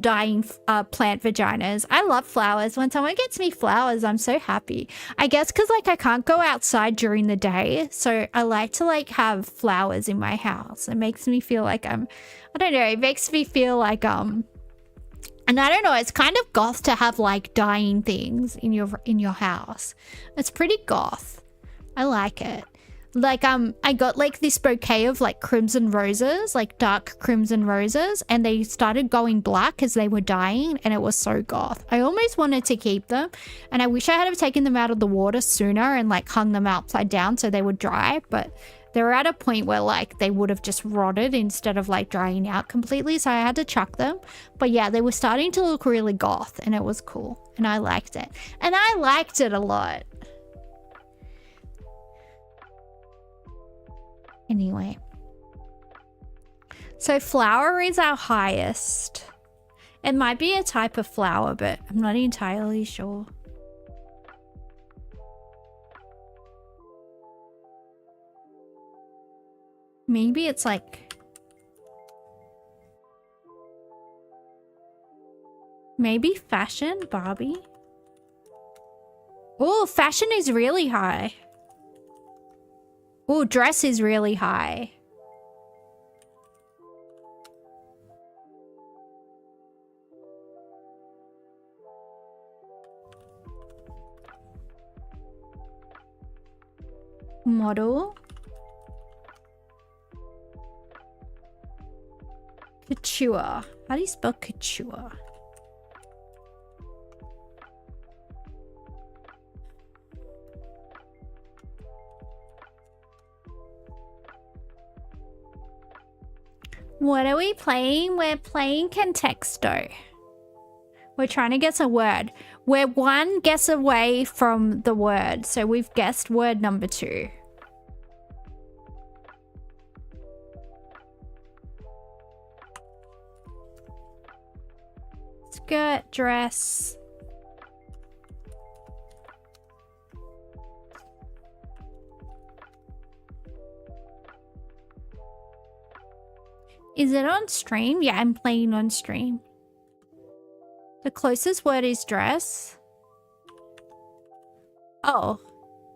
dying plant vaginas. I love flowers. When someone gets me flowers, I'm so happy. I guess because like I can't go outside during the day, so I like to like have flowers in my house. It makes me feel like I don't know, it makes me feel like and I don't know, it's kind of goth to have like dying things in your house. It's pretty goth. I like it. Like I got like this bouquet of like crimson roses, like dark crimson roses, and they started going black as they were dying, and it was so goth. I almost wanted to keep them, and I wish I had have taken them out of the water sooner and like hung them upside down so they would dry, but they were at a point where like they would have just rotted instead of like drying out completely, so I had to chuck them. But yeah, they were starting to look really goth and it was cool and I liked it. And I liked it a lot. Anyway. So flower is our highest. It might be a type of flower, but I'm not entirely sure. Maybe it's like... Maybe fashion, Barbie? Oh, fashion is really high. Oh, dress is really high. Model. Couture. How do you spell couture? What are we playing? We're playing Contexto. We're trying to guess a word. We're one guess away from the word, so we've guessed word number 2. Skirt, dress. Is it on stream? Yeah, I'm playing on stream. The closest word is dress. Oh,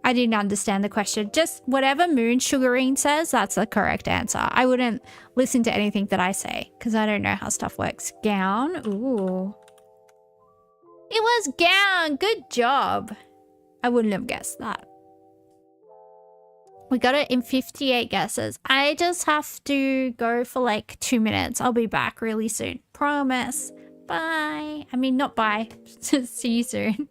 I didn't understand the question. Just whatever Moon Sugarine says, that's the correct answer. I wouldn't listen to anything that I say because I don't know how stuff works. Gown. Ooh. It was gown. Good job. I wouldn't have guessed that. We got it in 58 guesses. I just have to go for like 2 minutes. I'll be back really soon. Promise. Bye. I mean, not bye. See you soon.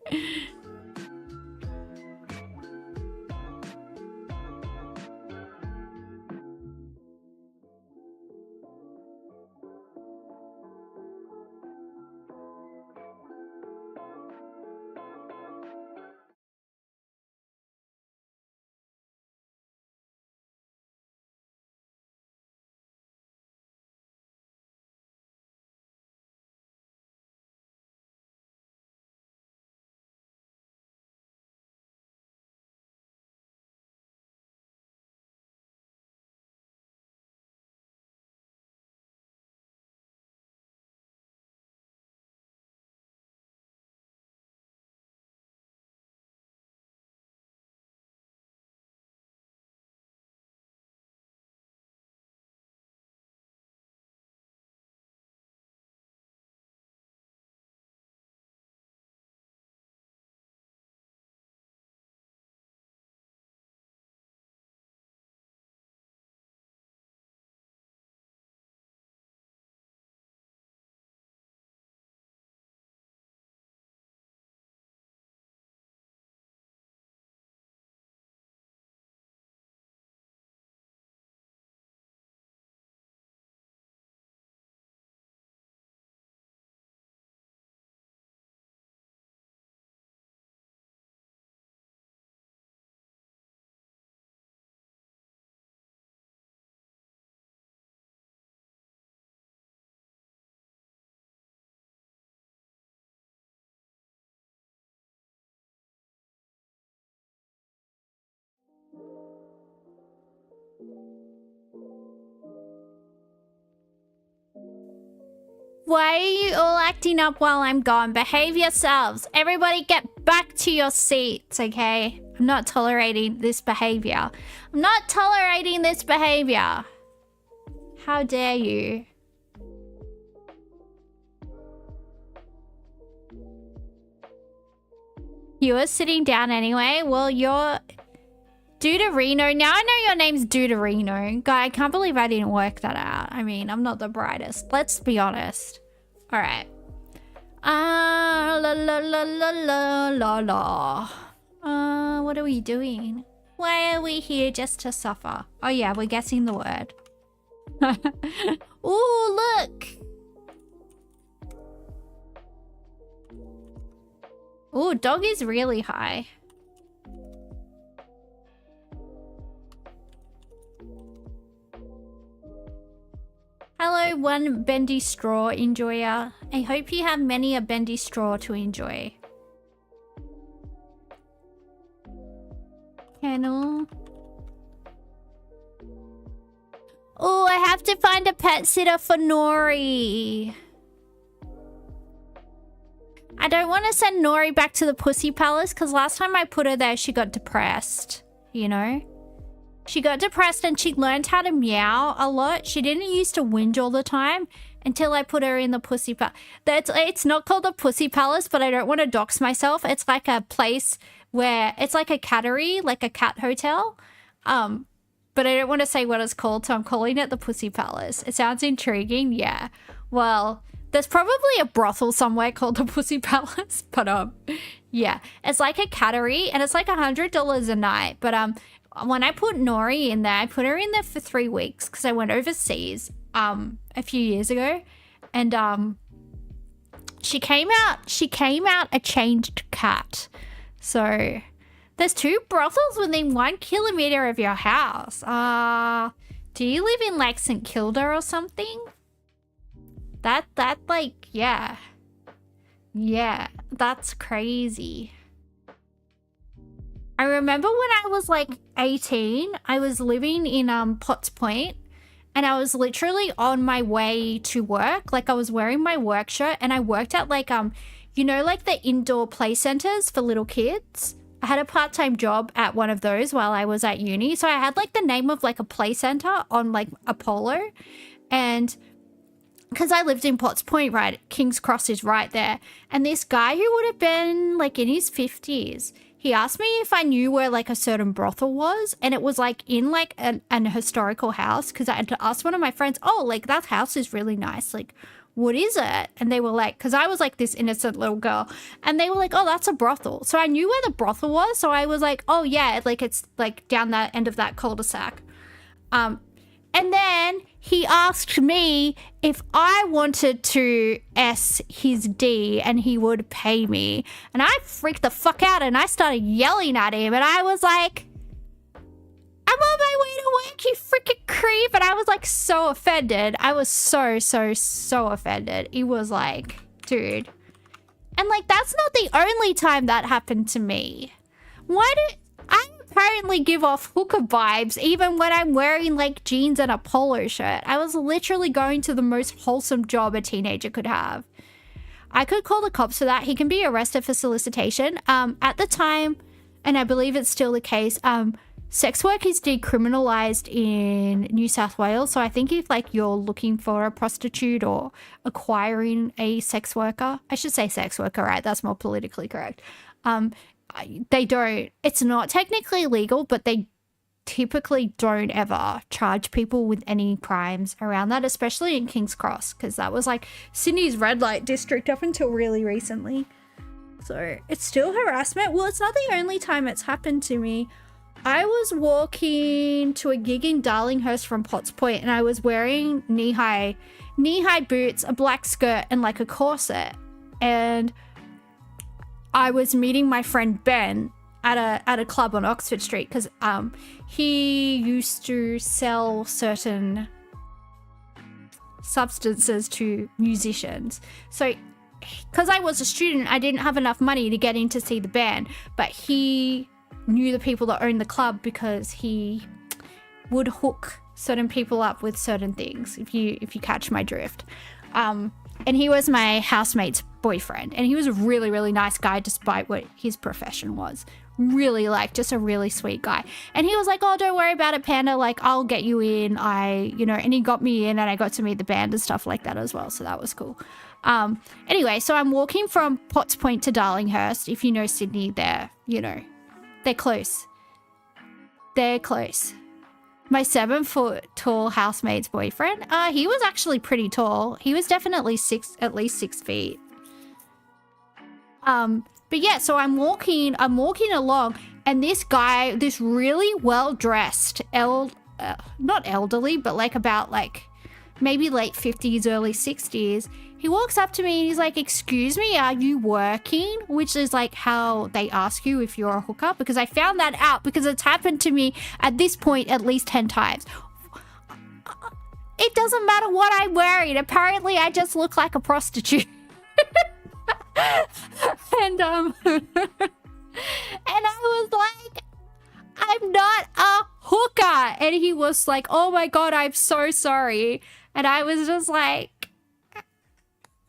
Why are you all acting up while I'm gone? Behave yourselves. Everybody get back to your seats, okay? I'm not tolerating this behavior. I'm not tolerating this behavior. How dare you? You were sitting down anyway? Well, you're... Deuterino. Now I know your name's Deuterino. Guy, I can't believe I didn't work that out. I mean, I'm not the brightest. Let's be honest. All right. La la la la la la la. What are we doing? Why are we here just to suffer? Oh yeah, we're guessing the word. Ooh, look. Ooh, dog is really high. Hello, one bendy straw enjoyer. I hope you have many a bendy straw to enjoy. Kennel. Oh, I have to find a pet sitter for Nori. I don't want to send Nori back to the Pussy Palace because last time I put her there, she got depressed, you know? She got depressed and she learned how to meow a lot. She didn't used to whinge all the time until I put her in the Pussy Palace. It's not called the Pussy Palace, but I don't want to dox myself. It's like a place where it's like a cattery, like a cat hotel. But I don't want to say what it's called, so I'm calling it the Pussy Palace. It sounds intriguing, yeah. Well, there's probably a brothel somewhere called the Pussy Palace, but yeah. It's like a cattery and it's like $100 a night, but when I put Nori in there, I put her in there for 3 weeks because I went overseas a few years ago, and she came out a changed cat. So there's 2 brothels within 1 kilometer of your house. Do you live in like St. Kilda or something? That like, yeah, that's crazy. I remember when I was like 18, I was living in Potts Point, and I was literally on my way to work. Like I was wearing my work shirt and I worked at like, you know, like the indoor play centers for little kids. I had a part-time job at one of those while I was at uni. So I had like the name of like a play center on like a polo, and because I lived in Potts Point, right? King's Cross is right there. And this guy who would have been like in his 50s, he asked me if I knew where like a certain brothel was, and it was like in like an historical house, because I had to ask one of my friends, oh, like that house is really nice, like what is it? And they were like, because I was like this innocent little girl, and they were like, oh, that's a brothel. So I knew where the brothel was, so I was like, oh yeah, like it's like down that end of that cul-de-sac. And then he asked me if I wanted to S his D and he would pay me. And I freaked the fuck out and I started yelling at him. And I was like, I'm on my way to work, you freaking creep. And I was like so offended. I was so offended. He was like, dude. And like, that's not the only time that happened to me. Why do I apparently give off hooker vibes even when I'm wearing like jeans and a polo shirt? I was literally going to the most wholesome job a teenager could have. I could call the cops for that. He can be arrested for solicitation. At the time, and I believe it's still the case, sex work is decriminalized in New South Wales. So I think if like you're looking for a prostitute or acquiring a sex worker, I should say sex worker, right? That's more politically correct. They don't, it's not technically legal, but they typically don't ever charge people with any crimes around that, especially in King's Cross, because that was like Sydney's red light district up until really recently. So it's still harassment. Well, it's not the only time it's happened to me. I was walking to a gig in Darlinghurst from Potts Point, and I was wearing knee-high boots, a black skirt, and like a corset. And I was meeting my friend Ben at a club on Oxford Street, because he used to sell certain substances to musicians. So because I was a student, I didn't have enough money to get in to see the band, but he knew the people that owned the club because he would hook certain people up with certain things, if you catch my drift. And he was my housemate's boyfriend. And he was a really, really nice guy despite what his profession was. Really, like, just a really sweet guy. And he was like, oh, don't worry about it, Panda. Like, I'll get you in. And he got me in and I got to meet the band and stuff like that as well. So that was cool. Anyway, so I'm walking from Potts Point to Darlinghurst. If you know Sydney, they're close. They're close. My 7-foot tall housemate's boyfriend, he was actually pretty tall. He was definitely at least 6 feet. But yeah, so I'm walking along, and this guy, this really well-dressed, not elderly, but like about like maybe late 50s, early 60s, he walks up to me and he's like, excuse me, are you working? Which is like how they ask you if you're a hooker, because I found that out because it's happened to me at this point at least 10 times. It doesn't matter what I'm wearing. Apparently, I just look like a prostitute. And and I was like, I'm not a hooker. And he was like, oh my God, I'm so sorry. And I was just like,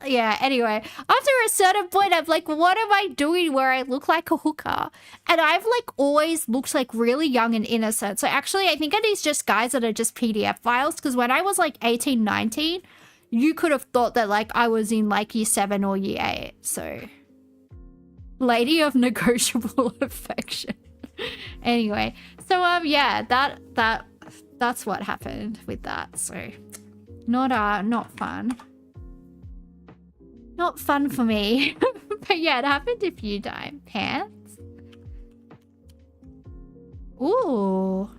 yeah, anyway, after a certain point, I'm like, what am I doing where I look like a hooker? And I've like always looked like really young and innocent. So actually, I think it is just guys that are just PDF files. Because when I was like 18, 19, you could have thought that like I was in like year 7 or year 8. So, lady of negotiable affection. Anyway, so yeah, that's what happened with that. So, not fun. Not fun for me. But yeah, it happened a few times. Pants. Ooh.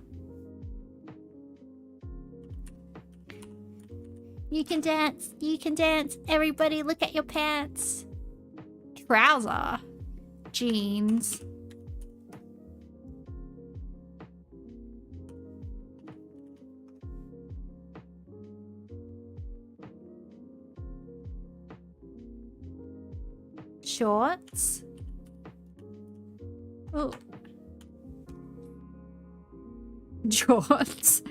You can dance. You can dance. Everybody look at your pants. Trouser. Jeans. Shorts. Oh. Shorts.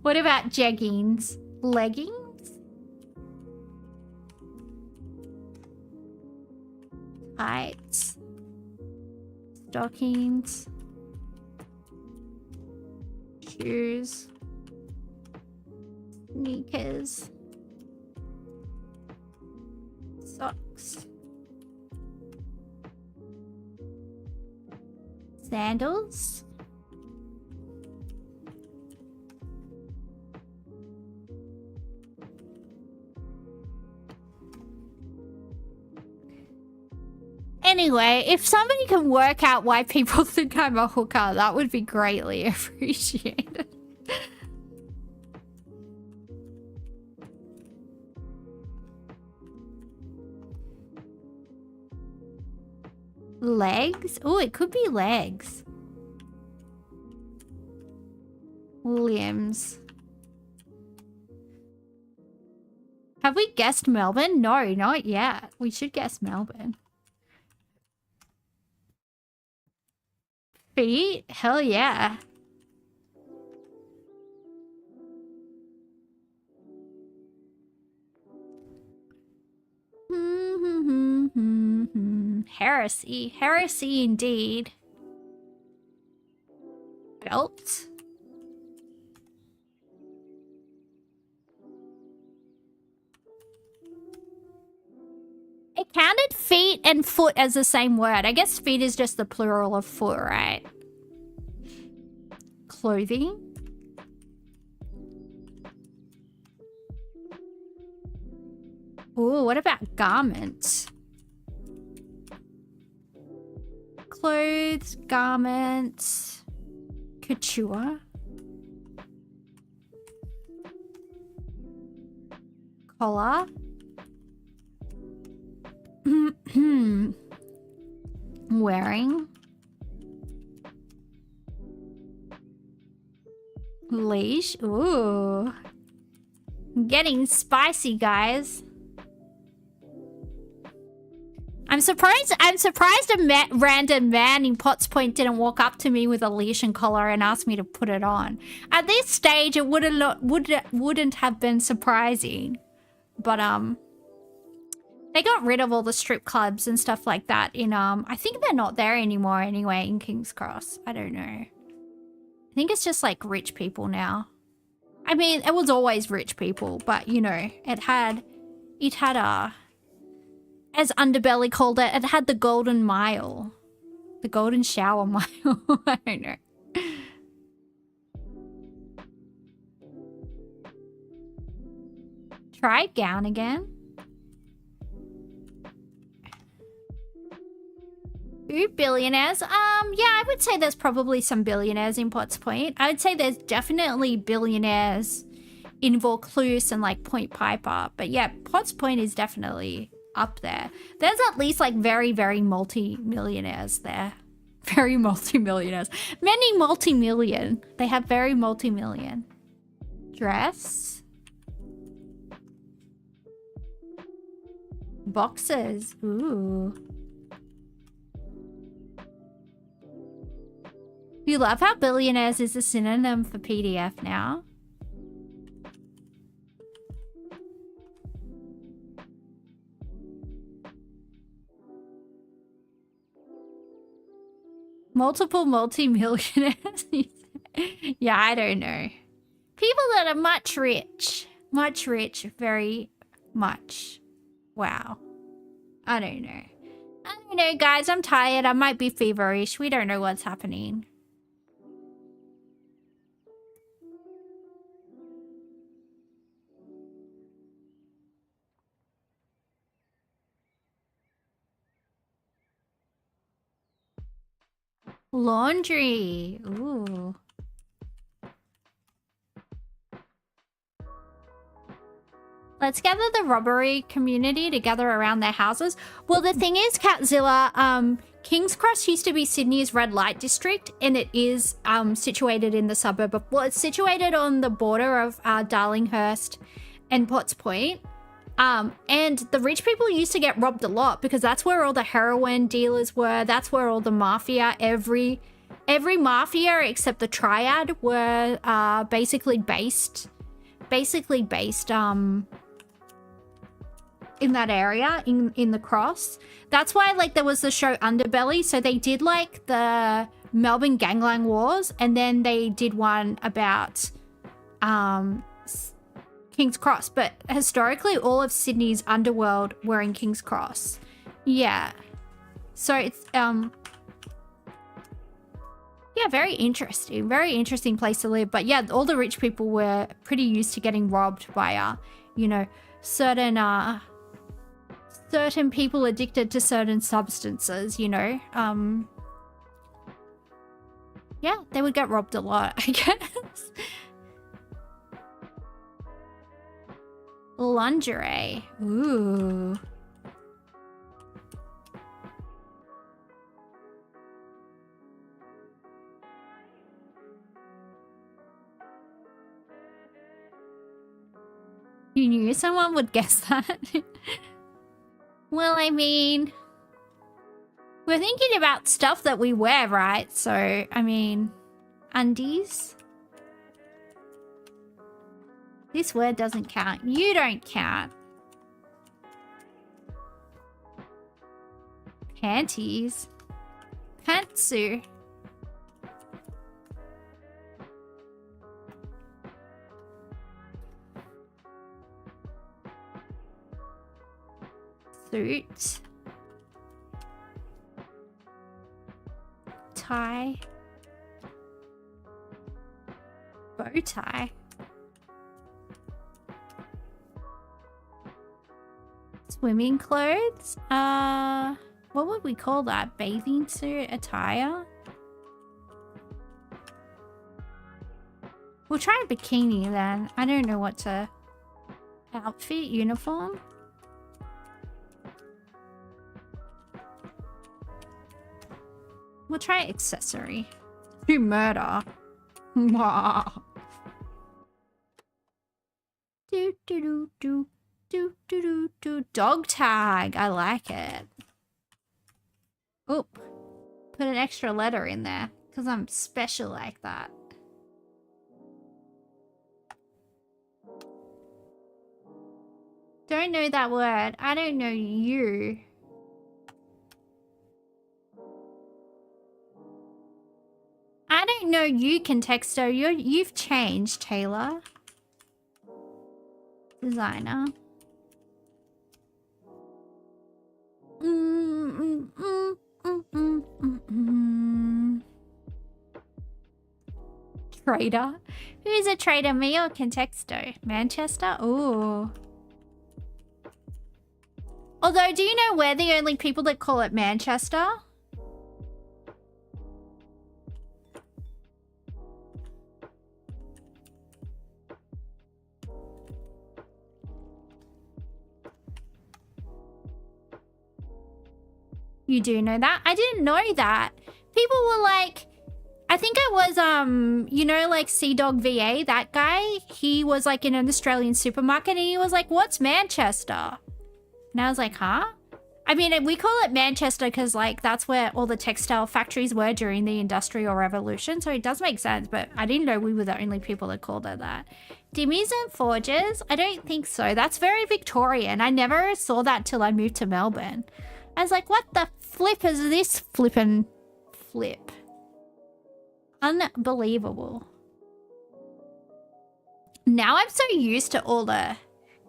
What about jeggings? Leggings? Tights. Stockings. Shoes. Sneakers. Socks. Sandals. Anyway, if somebody can work out why people think I'm a hooker, that would be greatly appreciated. Legs? Oh, it could be legs. Limbs. Have we guessed Melbourne? No, not yet. We should guess Melbourne. Feet? Hell yeah. Heresy. Heresy indeed. Belt. It counted feet and foot as the same word. I guess feet is just the plural of foot, right? Clothing. Ooh, what about garments? Clothes, garments, couture. Collar. Wearing. Leash. Ooh. Getting spicy, guys. I'm surprised a random man in Potts Point didn't walk up to me with a leash and collar and ask me to put it on. At this stage, it wouldn't have been surprising. But They got rid of all the strip clubs and stuff like that in, I think they're not there anymore anyway in King's Cross. I don't know. I think it's just like rich people now. I mean, it was always rich people, but you know, it had as Underbelly called it, it had the golden mile. The golden shower mile. I don't know. Try gown again. Ooh, billionaires. Yeah, I would say there's probably some billionaires in Potts Point. I would say there's definitely billionaires in Vaucluse and like Point Piper. But yeah, Potts Point is definitely up there. There's at least like very, very multi-millionaires there. Very multi-millionaires. Many multi-million. They have very multi-million. Dress. Boxes. Ooh. You love how billionaires is a synonym for PDF now? Multiple multi-millionaires? Yeah, I don't know. People that are much rich, very much. Wow. I don't know. I don't know, guys. I'm tired. I might be feverish. We don't know what's happening. Laundry. Ooh. Let's gather the robbery community together around their houses. Well, the thing is, Catzilla, King's Cross used to be Sydney's red light district, and it is situated in the suburb of... Well, it's situated on the border of Darlinghurst and Potts Point. And the rich people used to get robbed a lot because that's where all the heroin dealers were. That's where all the mafia, every mafia except the Triad were basically based in that area, in the Cross. That's why, like, there was the show Underbelly. So they did, like, the Melbourne Gangland Wars, and then they did one about King's Cross. But historically, all of Sydney's underworld were in King's Cross. Yeah. So it's, yeah, very interesting. Very interesting place to live. But yeah, all the rich people were pretty used to getting robbed by, you know, certain people addicted to certain substances, you know. Yeah, they would get robbed a lot, I guess. Lingerie. Ooh. You knew someone would guess that? Well, I mean, we're thinking about stuff that we wear, right? So, I mean, undies. This word doesn't count. You don't count. Panties. Pantsuit. Suit. Tie. Bow tie. Swimming clothes? What would we call that? Bathing suit attire? We'll try a bikini then. I don't know what to... Outfit? Uniform? We'll try accessory. Do murder. Wow. Do do do do do do do do. Dog tag. I like it. Oop. Put an extra letter in there because I'm special like that. Don't know that word. I don't know you. I don't know you, Contexto. You've changed, Taylor. Designer. Trader. Who's a trader, me or Contexto? Manchester? Ooh. Although, do you know we're the only people that call it Manchester? You do know that? I didn't know that. People were like, I think I was, you know, like Sea Dog VA, that guy, he was like in an Australian supermarket and he was like, what's Manchester? And I was like, huh? I mean, we call it Manchester because like that's where all the textile factories were during the Industrial Revolution. So it does make sense, but I didn't know we were the only people that called it that. Dimmies and Forges? I don't think so. That's very Victorian. I never saw that till I moved to Melbourne. I was like, what the flip is this flippin' flip? Unbelievable. Now I'm so used to all the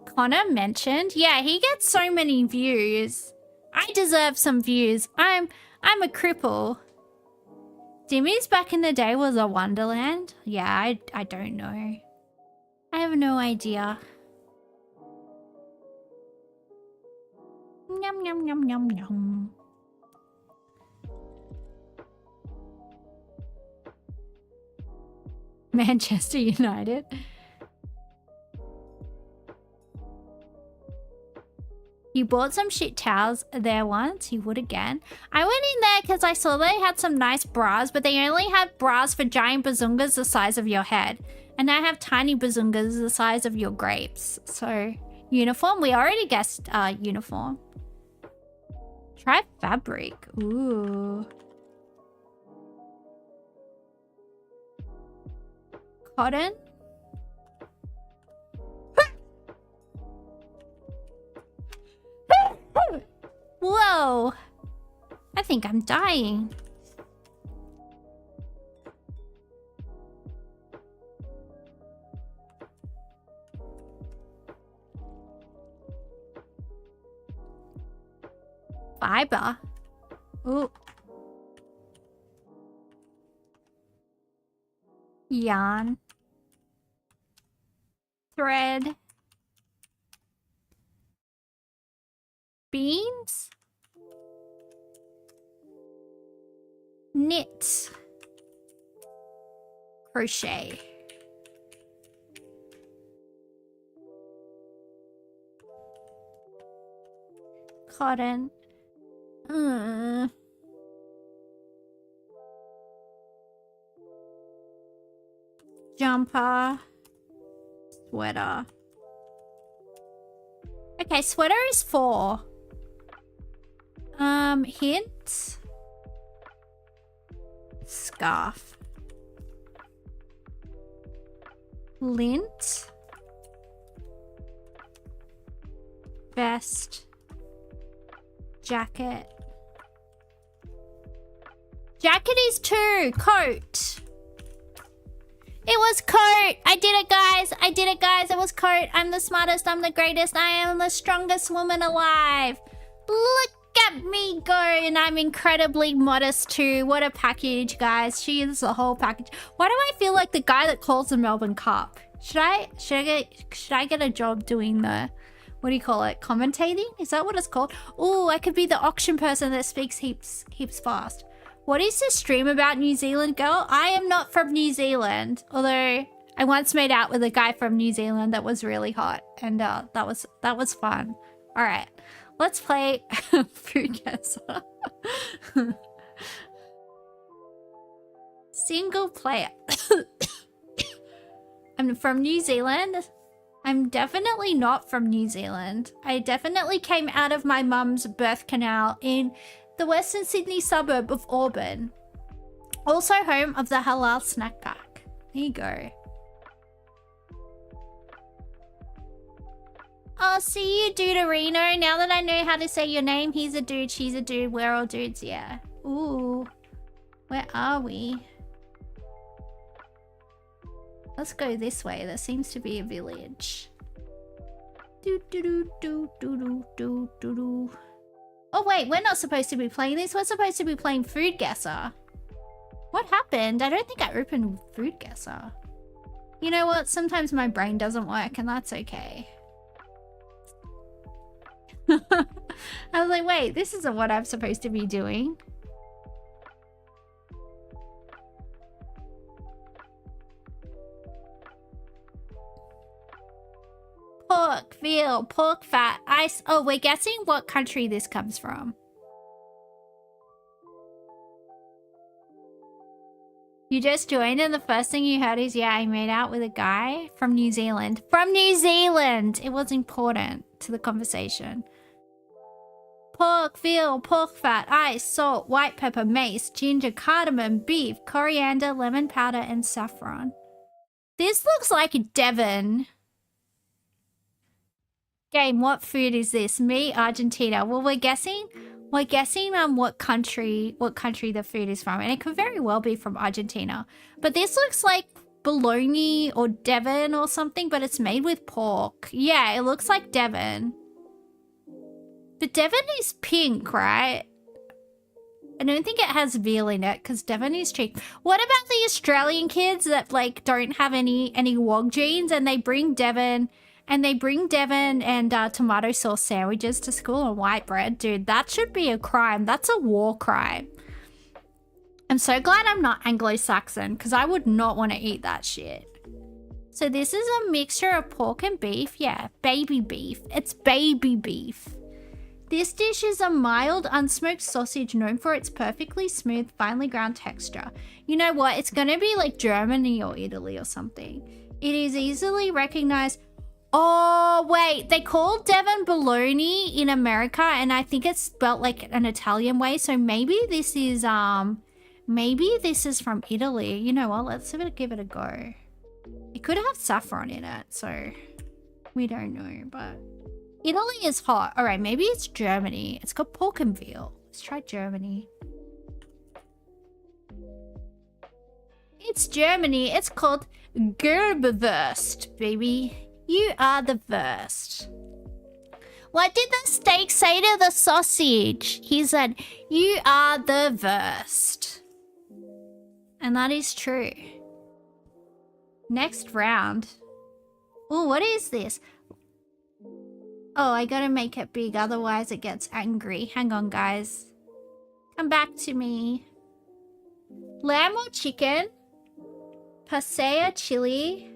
Connor mentioned. Yeah, he gets so many views. I deserve some views. I'm a cripple. Dimmy's back in the day was a wonderland. Yeah, I don't know. I have no idea. Yum, yum, yum, yum, yum. Manchester United. You bought some shit towels there once. You would again. I went in there because I saw they had some nice bras, but they only had bras for giant bazungas the size of your head. And I have tiny bazungas the size of your grapes. So, uniform. We already guessed uniform. Try fabric. Ooh. Cotton. Whoa. I think I'm dying. Fiber. Ooh. Yarn. Thread. Beans. Knit. Crochet. Cotton. Jumper. Sweater. Okay, sweater is 4. Hint. Scarf. Lint. Vest. Jacket. Jacket is 2. Coat. It was coat. I did it, guys. I did it, guys. It was coat. I'm the smartest. I'm the greatest. I am the strongest woman alive. Look at me go. And I'm incredibly modest too. What a package, guys. She is the whole package. Why do I feel like the guy that calls the Melbourne Cup? Should I get a job doing the, what do you call it? Commentating? Is that what it's called? Oh, I could be the auction person that speaks heaps fast. What is this stream about, New Zealand girl? I am not from New Zealand, although I once made out with a guy from New Zealand that was really hot, and that was fun. All right, let's play Food Guesser. Single player. I'm from New Zealand. I'm definitely not from New Zealand. I definitely came out of my mum's birth canal in the Western Sydney suburb of Auburn. Also home of the Halal Snack Pack. There you go. Oh, see you, Duderino. Now that I know how to say your name, he's a dude, she's a dude, we're all dudes, yeah. Ooh. Where are we? Let's go this way. There seems to be a village. Do do do do do do do do do. Oh wait, we're not supposed to be playing this. We're supposed to be playing Food Guesser. What happened? I don't think I opened Food Guesser. You know what? Sometimes my brain doesn't work, and that's okay. I was like, wait, this isn't what I'm supposed to be doing. Pork, veal, pork fat, ice. Oh, we're guessing what country this comes from. You just joined and the first thing you heard is, yeah, I made out with a guy from New Zealand. From New Zealand! It was important to the conversation. Pork, veal, pork fat, ice, salt, white pepper, mace, ginger, cardamom, beef, coriander, lemon powder, and saffron. This looks like Devon. Game, what food is this? Me, Argentina. Well, we're guessing what country the food is from, and it could very well be from Argentina. But this looks like bologna or Devon or something, but it's made with pork. Yeah, it looks like Devon. But Devon is pink, right? I don't think it has veal in it because Devon is cheap. What about the Australian kids that like don't have any wog genes and they bring Devon and tomato sauce sandwiches to school and white bread? Dude, that should be a crime. That's a war crime. I'm so glad I'm not Anglo-Saxon because I would not want to eat that shit. So this is a mixture of pork and beef. Yeah, baby beef. It's baby beef. This dish is a mild, unsmoked sausage known for its perfectly smooth, finely ground texture. You know what? It's going to be like Germany or Italy or something. It is easily recognized. Oh, wait. They call Devon bologna in America, and I think it's spelt like an Italian way. So maybe this is from Italy. You know what? Let's give it a go. It could have saffron in it, so we don't know, but Italy is hot. All right, maybe it's Germany. It's got pork and veal. Let's try Germany. It's Germany. It's called Gerberwurst, baby. You are the worst. What did the steak say to the sausage? He said, you are the worst. And that is true. Next round. Oh, what is this? Oh, I gotta make it big, otherwise it gets angry. Hang on, guys. Come back to me. Lamb or chicken? Pasaya chili.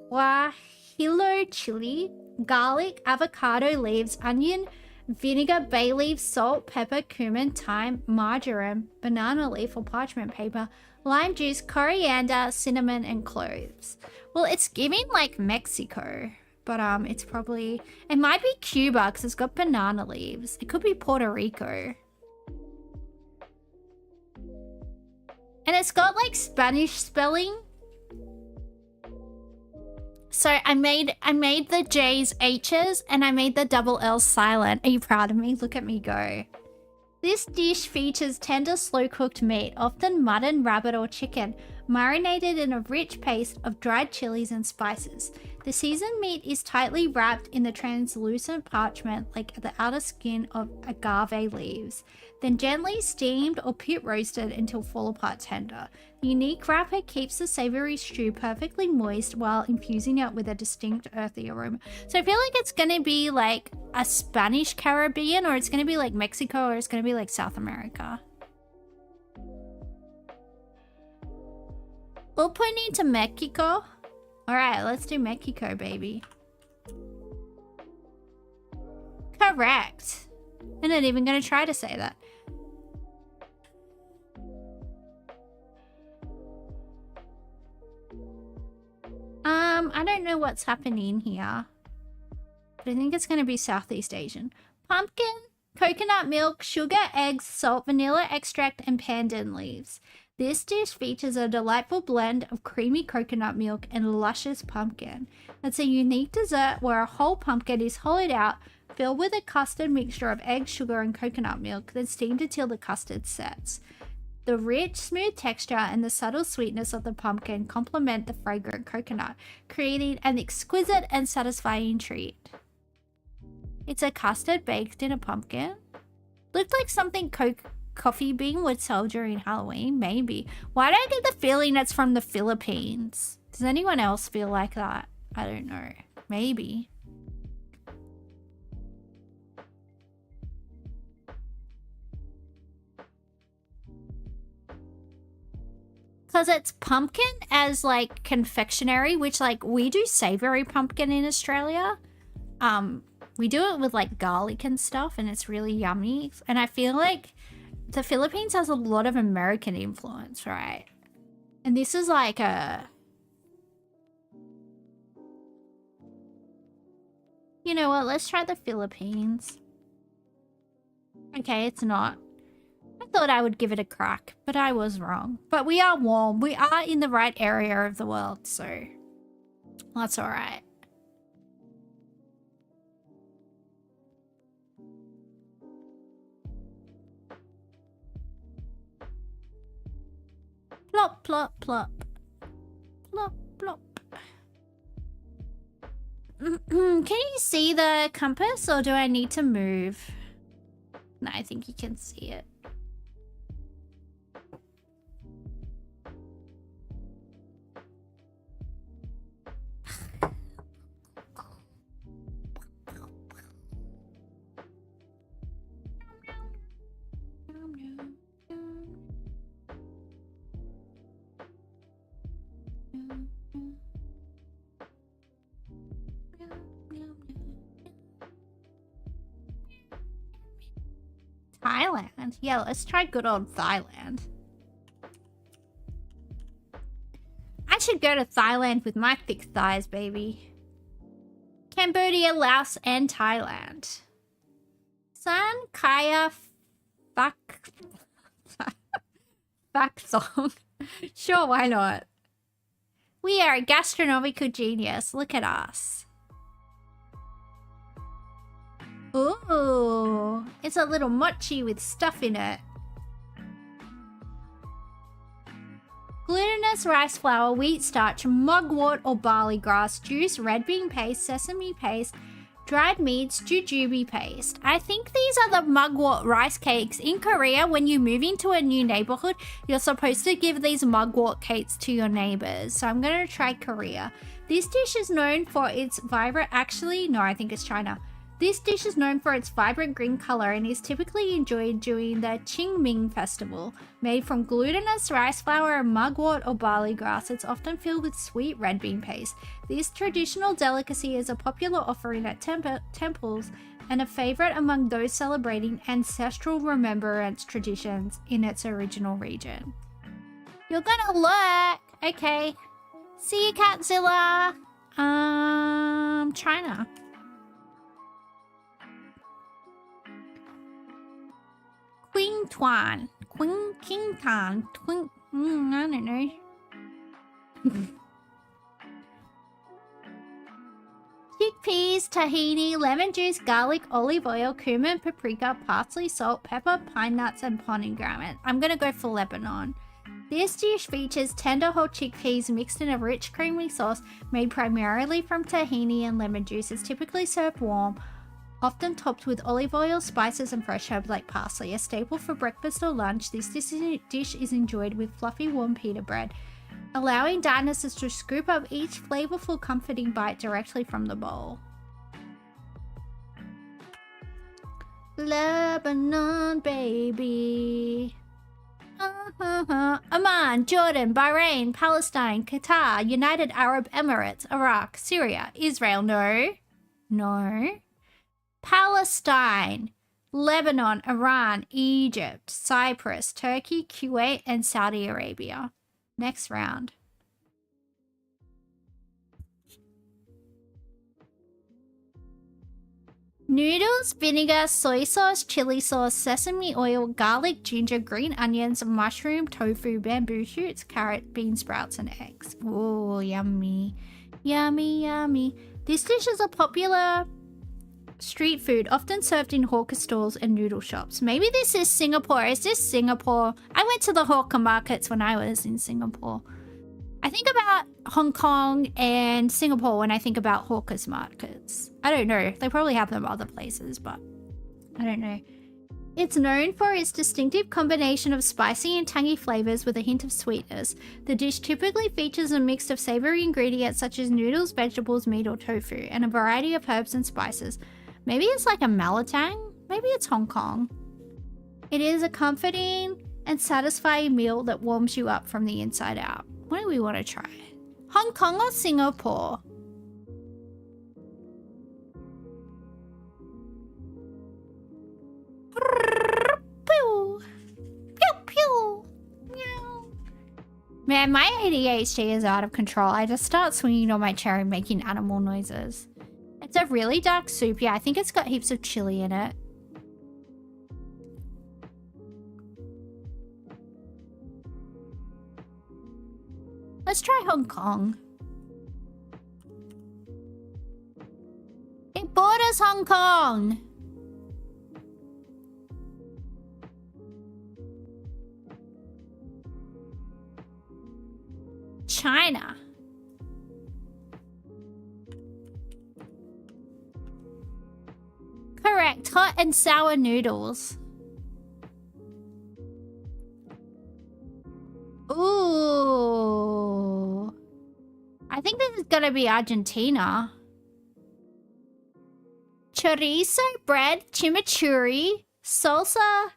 Guajillo chili. Garlic, avocado leaves, onion, vinegar, bay leaf, salt, pepper, cumin, thyme, marjoram, banana leaf or parchment paper, lime juice, coriander, cinnamon, and cloves. Well, it's giving like Mexico. But it's probably... It might be Cuba because it's got banana leaves. It could be Puerto Rico. And it's got like Spanish spelling. So I made the J's H's and I made the double L silent. Are you proud of me? Look at me go. This dish features tender, slow-cooked meat, often mutton, rabbit, or chicken, marinated in a rich paste of dried chilies and spices. The seasoned meat is tightly wrapped in the translucent parchment like the outer skin of agave leaves, then gently steamed or pit roasted until fall apart tender. The unique wrapper keeps the savory stew perfectly moist while infusing it with a distinct earthy aroma. So I feel like it's going to be like a Spanish Caribbean, or it's going to be like Mexico, or it's going to be like South America. We'll point into Mexico. Alright, let's do Mexico, baby. Correct. I'm not even going to try to say that. I don't know what's happening here, but I think it's going to be Southeast Asian. Pumpkin, coconut milk, sugar, eggs, salt, vanilla extract, and pandan leaves. This dish features a delightful blend of creamy coconut milk and luscious pumpkin. It's a unique dessert where a whole pumpkin is hollowed out, filled with a custard mixture of egg, sugar, and coconut milk, then steamed until the custard sets. The rich, smooth texture and the subtle sweetness of the pumpkin complement the fragrant coconut, creating an exquisite and satisfying treat. It's a custard baked in a pumpkin. Looked like something Coffee Bean would sell during Halloween, maybe. Why do I get the feeling it's from the Philippines? Does anyone else feel like that? I don't know. Maybe. Because it's pumpkin as like confectionery, which like we do savory pumpkin in Australia. We do it with like garlic and stuff, and it's really yummy. And I feel like the Philippines has a lot of American influence, right? And this is like a... You know what? Let's try the Philippines. Okay, it's not. I thought I would give it a crack, but I was wrong. But we are warm. We are in the right area of the world, so that's all right. Plop, plop, plop. Plop, plop. Can you see the compass, or do I need to move? No, I think you can see it. Thailand? Yeah, let's try good old Thailand. I should go to Thailand with my thick thighs, baby. Cambodia, Laos, and Thailand. San Kaya Fuck song. Sure, why not? We are a gastronomical genius. Look at us. Ooh, it's a little mochi with stuff in it. Glutinous rice flour, wheat starch, mugwort or barley grass, juice, red bean paste, sesame paste, dried meats, jujube paste. I think these are the mugwort rice cakes. In Korea, when you move into a new neighborhood, you're supposed to give these mugwort cakes to your neighbors. So I'm going to try Korea. This dish is known for its vibrant... Actually, no, I think it's China. This dish is known for its vibrant green color and is typically enjoyed during the Qingming festival. Made from glutinous rice flour, mugwort, or barley grass, it's often filled with sweet red bean paste. This traditional delicacy is a popular offering at temples and a favorite among those celebrating ancestral remembrance traditions in its original region. You're gonna look! Okay. See you, Catzilla! China. Queen Tuan. King Tan. I don't know. Chickpeas, tahini, lemon juice, garlic, olive oil, cumin, paprika, parsley, salt, pepper, pine nuts, and pomegranate. I'm gonna go for Lebanon. This dish features tender whole chickpeas mixed in a rich creamy sauce made primarily from tahini and lemon juice. It's typically served warm, often topped with olive oil, spices, and fresh herbs like parsley. A staple for breakfast or lunch, this dish is enjoyed with fluffy warm pita bread, allowing diners to scoop up each flavorful, comforting bite directly from the bowl. Lebanon, baby. Oman, Jordan, Bahrain, Palestine, Qatar, United Arab Emirates, Iraq, Syria, Israel. No. Palestine, Lebanon, Iran, Egypt, Cyprus, Turkey, Kuwait, and Saudi Arabia. Next round. Noodles, vinegar, soy sauce, chili sauce, sesame oil, garlic, ginger, green onions, mushroom, tofu, bamboo shoots, carrot, bean sprouts, and eggs. Ooh, yummy. Yummy, yummy. This dish is a popular street food, often served in hawker stalls and noodle shops. Maybe this is Singapore. Is this Singapore? I went to the hawker markets when I was in Singapore. I think about Hong Kong and Singapore when I think about hawkers markets. I don't know. They probably have them other places, but I don't know. It's known for its distinctive combination of spicy and tangy flavors with a hint of sweetness. The dish typically features a mix of savory ingredients such as noodles, vegetables, meat, or tofu, and a variety of herbs and spices. Maybe it's like a malatang? Maybe it's Hong Kong. It is a comforting and satisfying meal that warms you up from the inside out. What do we want to try? Hong Kong or Singapore? Pew, pew, pew, meow. Man, my ADHD is out of control. I just start swinging on my chair and making animal noises. It's a really dark soup. Yeah, I think it's got heaps of chili in it. Let's try Hong Kong. It borders Hong Kong. China. Correct. Hot and sour noodles. Ooh. I think this is gonna be Argentina. Chorizo bread, chimichurri, salsa,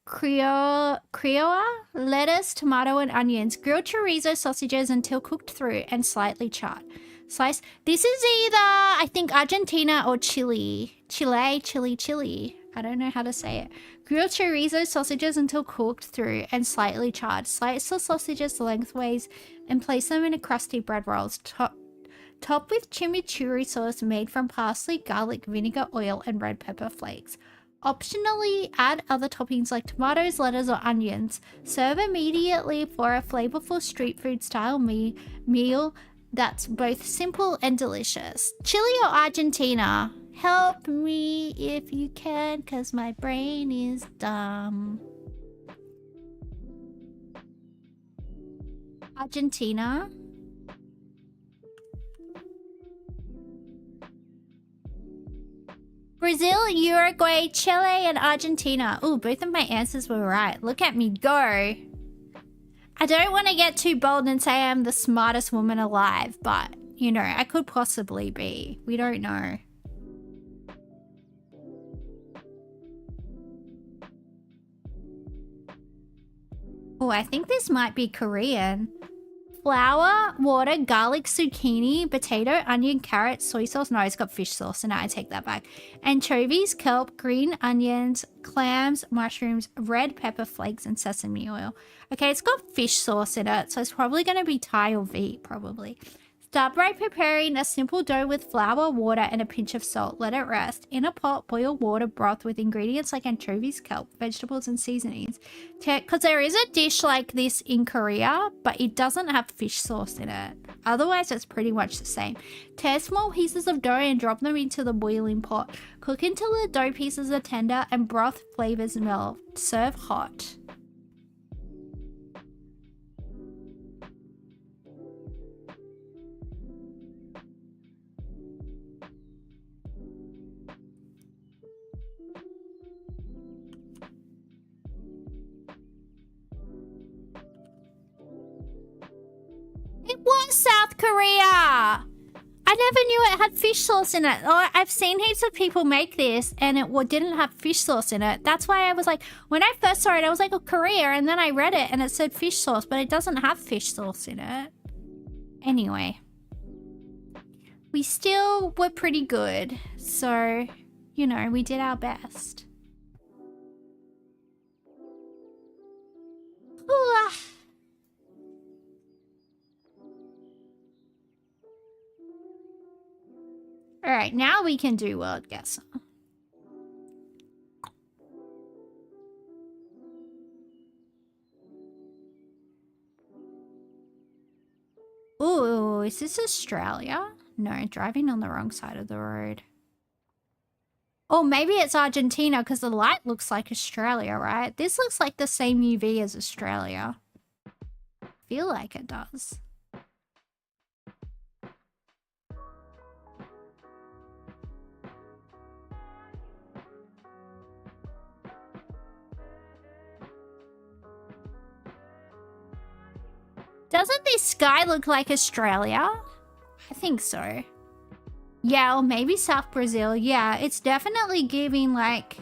criolla, lettuce, tomato, and onions. Grilled chorizo sausages until cooked through and slightly charred. Slice. This is either, I think, Argentina or Chile. Chile. I don't know how to say it. Grilled chorizo sausages until cooked through and slightly charred. Slice the sausages lengthways and place them in a crusty bread rolls. Top with chimichurri sauce made from parsley, garlic, vinegar, oil, and red pepper flakes. Optionally, add other toppings like tomatoes, lettuce, or onions. Serve immediately for a flavorful street food style meal that's both simple and delicious. Chile or Argentina? Help me if you can, cause my brain is dumb. Argentina? Brazil, Uruguay, Chile, and Argentina. Ooh, both of my answers were right. Look at me go. I don't want to get too bold and say I'm the smartest woman alive, but, you know, I could possibly be. We don't know. Oh, I think this might be Korean. Flour, water, garlic, zucchini, potato, onion, carrot, soy sauce. No, it's got fish sauce in it. I take that back. Anchovies, kelp, green onions, clams, mushrooms, red pepper flakes, and sesame oil. Okay, it's got fish sauce in it, so it's probably going to be Thai or V, probably. Start by preparing a simple dough with flour, water, and a pinch of salt. Let it rest. In a pot, boil water broth with ingredients like anchovies, kelp, vegetables, and seasonings. Because there is a dish like this in Korea, but it doesn't have fish sauce in it. Otherwise, it's pretty much the same. Tear small pieces of dough and drop them into the boiling pot. Cook until the dough pieces are tender and broth flavors melt. Serve hot. It was South Korea! I never knew it had fish sauce in it. Oh, I've seen heaps of people make this and it didn't have fish sauce in it. That's why I was like, when I first saw it, I was like, oh, Korea. And then I read it and it said fish sauce, but it doesn't have fish sauce in it. Anyway. We still were pretty good. So, you know, we did our best. Ooh. Alright, now we can do world guesser. Ooh, is this Australia? No, driving on the wrong side of the road. Or maybe it's Argentina because the light looks like Australia, right? This looks like the same UV as Australia. Feel like it does. Doesn't this sky look like Australia? I think so. Yeah, or maybe South Brazil. Yeah, it's definitely giving like...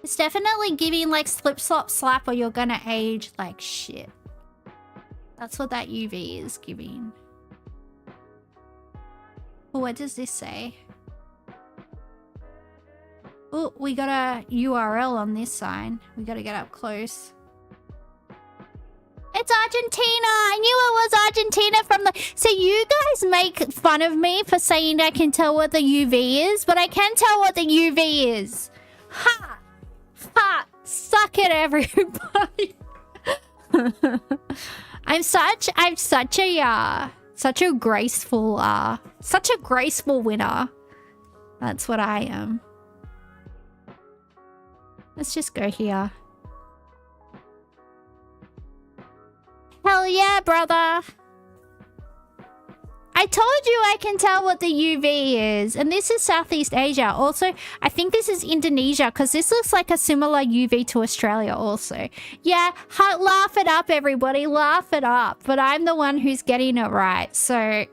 It's definitely giving like slip, slop, slap or you're gonna age like shit. That's what that UV is giving. Oh, what does this say? Oh, we got a URL on this sign. We gotta get up close. It's Argentina! I knew it was Argentina from the... So you guys make fun of me for saying I can tell what the UV is, but I can tell what the UV is. Ha! Ha! Suck it, everybody. I'm such a graceful winner. That's what I am. Let's just go here. Hell yeah, brother. I told you I can tell what the UV is. And this is Southeast Asia. Also, I think this is Indonesia because this looks like a similar UV to Australia also. Yeah, laugh it up, everybody. Laugh it up. But I'm the one who's getting it right. So,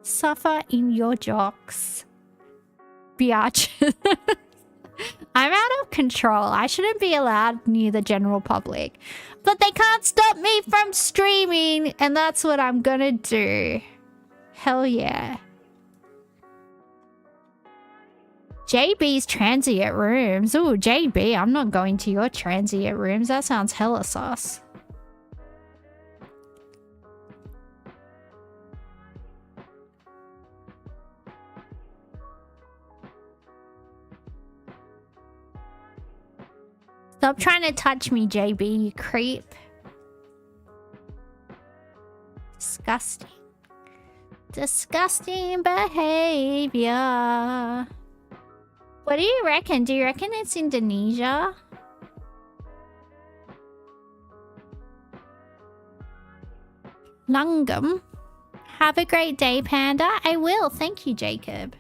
suffer in your jocks. Biatch. I'm out of control. I shouldn't be allowed near the general public. But they can't stop me from streaming. And that's what I'm gonna do. Hell yeah. JB's transient rooms. Ooh, JB, I'm not going to your transient rooms. That sounds hella sus. Stop trying to touch me, JB, you creep. Disgusting. Disgusting behavior. What do you reckon? Do you reckon it's Indonesia? Lungam. Have a great day, Panda. I will. Thank you, Jacob.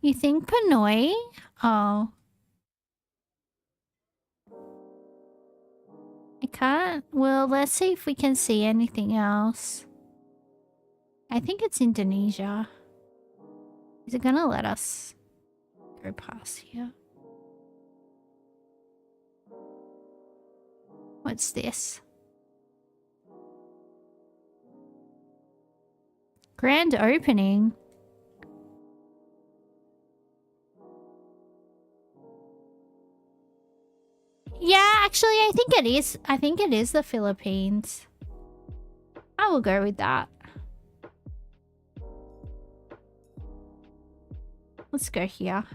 You think Pinoy? Oh. I can't. Well, let's see if we can see anything else. I think it's Indonesia. Is it gonna let us go past here? What's this? Grand opening. Yeah, actually, I think it is. I think it is the Philippines. I will go with that. Let's go here.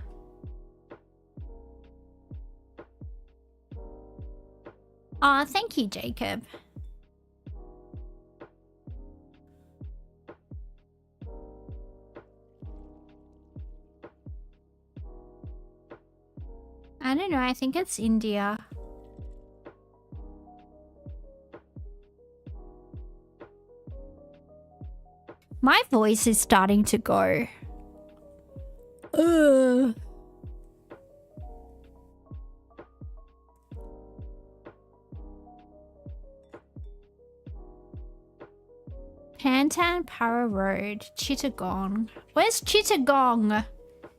Aw, thank you, Jacob. I don't know, I think it's India. My voice is starting to go. Ugh. Pantan Para Road, Chittagong. Where's Chittagong?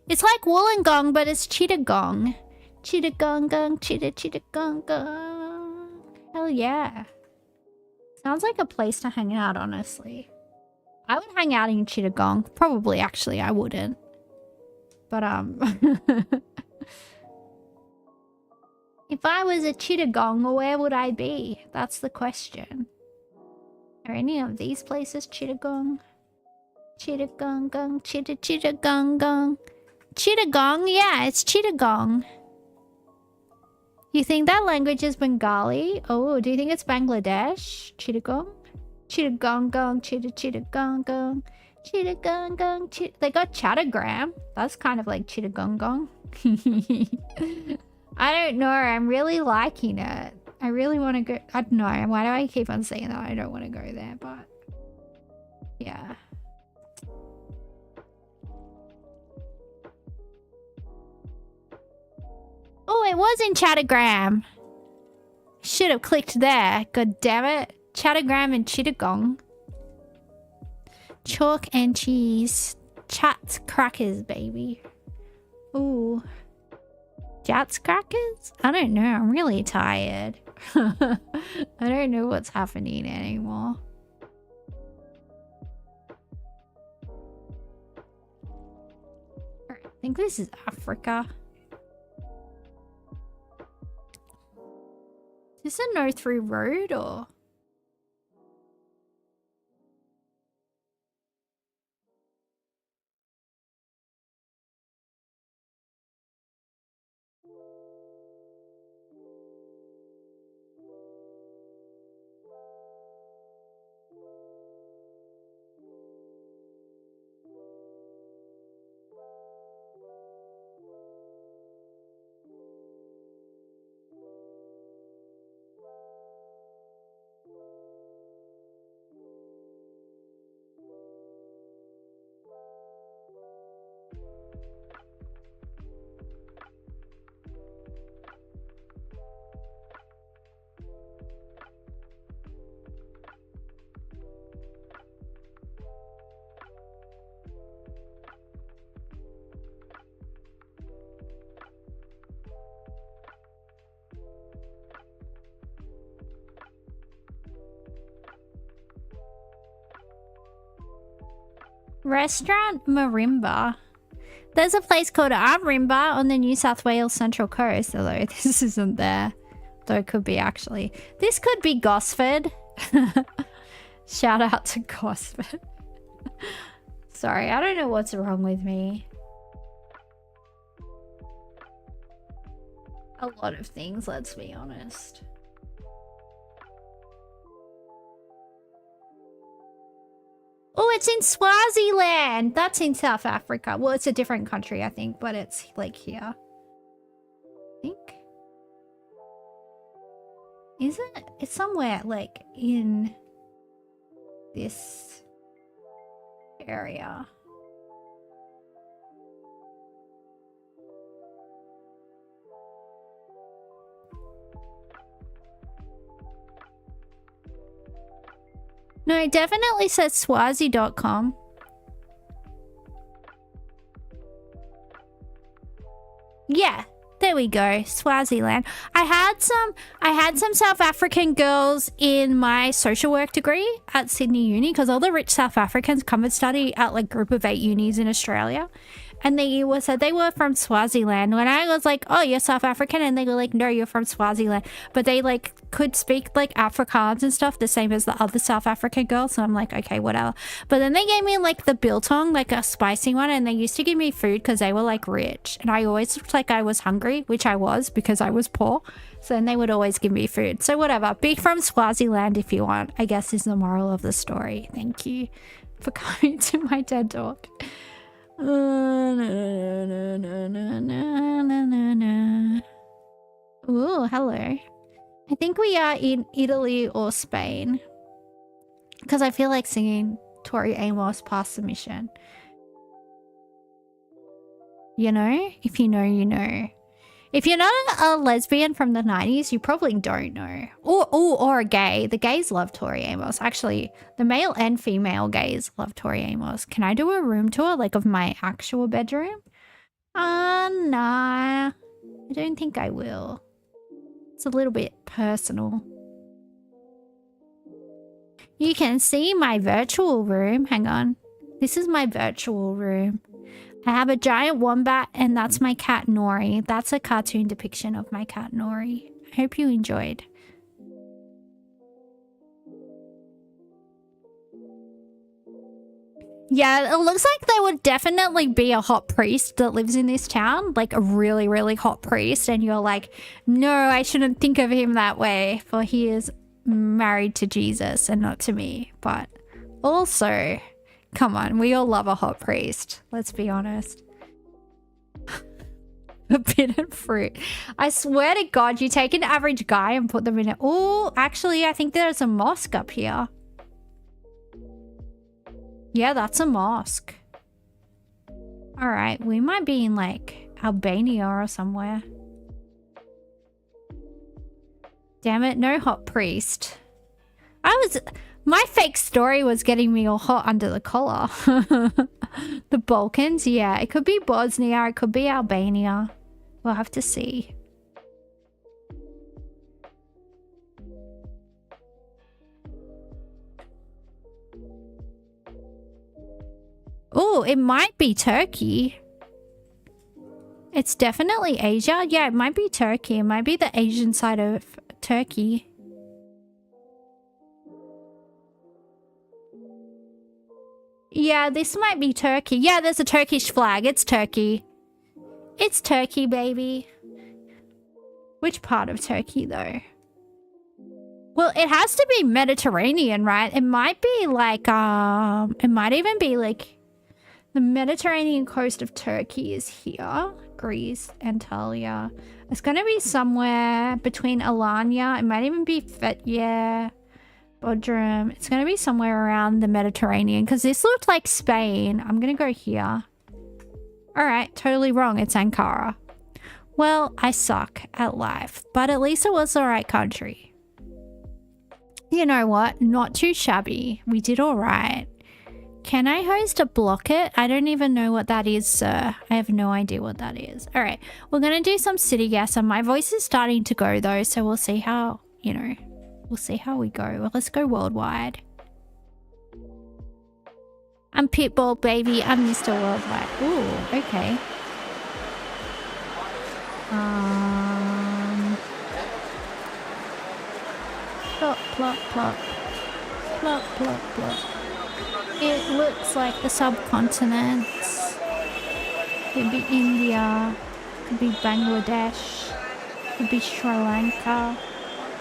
It's like Wollongong, but it's Chittagong. Chittagong gong, Chittagong gong. Hell yeah. Sounds like a place to hang out, honestly. I would hang out in Chittagong. Probably, actually, I wouldn't. But, if I was a Chittagong, where would I be? That's the question. Are any of these places Chittagong? Chittagong gong, Chittagong gong. Chittagong? Yeah, it's Chittagong. You think that language is Bengali? Oh, do you think it's Bangladesh? Chittagong? Chittagong gong, Chittagong gong. Chittagong gong, they got Chattagram. That's kind of like Chittagong gong. I don't know. I'm really liking it. I really want to go. I don't know. Why do I keep on saying that? I don't want to go there, but yeah. Oh, it was in Chattagram. Should have clicked there. God damn it. Chattagram and Chittagong. Chalk and cheese. Chat's crackers, baby. Ooh. Jats crackers? I don't know. I'm really tired. I don't know what's happening anymore. I think this is Africa. Is this a no-through road or? Restaurant Marimba. There's a place called Marimba on the New South Wales Central Coast, although this isn't there. Though it could be actually. This could be Gosford. Shout out to Gosford. Sorry, I don't know what's wrong with me. A lot of things, let's be honest. Oh, it's in Swaziland. That's in South Africa. Well, it's a different country, I think, but it's like here. I think. Is it? It's somewhere like in this area. No, it definitely says Swazi.com. Yeah, there we go. Swaziland. I had some South African girls in my social work degree at Sydney Uni because all the rich South Africans come and study at like group of 8 unis in Australia. And they said they were from Swaziland. When I was like, oh, you're South African? And they were like, no, you're from Swaziland. But they like could speak like Afrikaans and stuff the same as the other South African girls. So I'm like, okay, whatever. But then they gave me like the biltong, like a spicy one. And they used to give me food because they were like rich. And I always looked like I was hungry, which I was because I was poor. So then they would always give me food. So whatever. Be from Swaziland if you want, I guess is the moral of the story. Thank you for coming to my TED Talk. Ooh, hello. I think we are in Italy or Spain. Because I feel like singing Tori Amos past submission. You know? If you know, you know. If you're not a lesbian from the 90s, you probably don't know. Or a gay. The gays love Tori Amos. Actually, the male and female gays love Tori Amos. Can I do a room tour, like, of my actual bedroom? Nah. I don't think I will. It's a little bit personal. You can see my virtual room. Hang on. This is my virtual room. I have a giant wombat and that's my cat Nori. That's a cartoon depiction of my cat Nori. I hope you enjoyed. Yeah, it looks like there would definitely be a hot priest that lives in this town. Like a really, really hot priest. And you're like, no, I shouldn't think of him that way. For he is married to Jesus and not to me. But also, come on, we all love a hot priest. Let's be honest. Forbidden fruit. I swear to God, you take an average guy and put them in it. Oh, actually, I think there's a mosque up here. Yeah, that's a mosque. Alright, we might be in like Albania or somewhere. Damn it, no hot priest. My fake story was getting me all hot under the collar. The Balkans, yeah. It could be Bosnia, it could be Albania. We'll have to see. Oh, it might be Turkey. It's definitely Asia. Yeah, it might be Turkey. It might be the Asian side of Turkey. Yeah, this might be Turkey. Yeah, there's a Turkish flag. It's Turkey. It's Turkey, baby. Which part of Turkey, though? Well, it has to be Mediterranean, right? It might be like, it might even be like the Mediterranean coast of Turkey is here. Greece, Antalya. It's going to be somewhere between Alanya. It might even be Fethiye, Bodrum. It's going to be somewhere around the Mediterranean because this looked like Spain. I'm going to go here. All right, totally wrong. It's Ankara. Well, I suck at life, but at least it was the right country. You know what? Not too shabby. We did all right. Can I host a blocket? I don't even know what that is, sir. I have no idea what that is. All right, we're going to do some city guess, and my voice is starting to go, though, so we'll see how, you know, we'll see how we go. Well, let's go worldwide. I'm Pitbull, baby. I'm Mr. Worldwide. Ooh, okay. Plop, plop, plop. Plop, plop, plop. It looks like the subcontinents. Could be India. Could be Bangladesh. Could be Sri Lanka.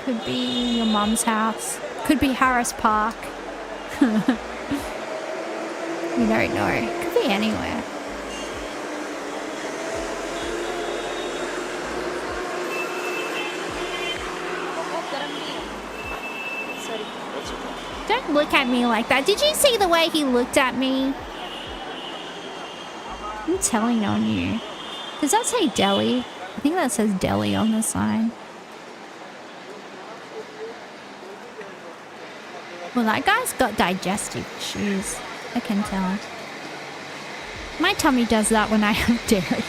Could be your mum's house. Could be Harris Park. You don't know. Could be anywhere. Don't look at me like that. Did you see the way he looked at me? I'm telling on you. Does that say Delhi? I think that says Delhi on the sign. Well, that guy's got digestive issues. I can tell. My tummy does that when I have dairy.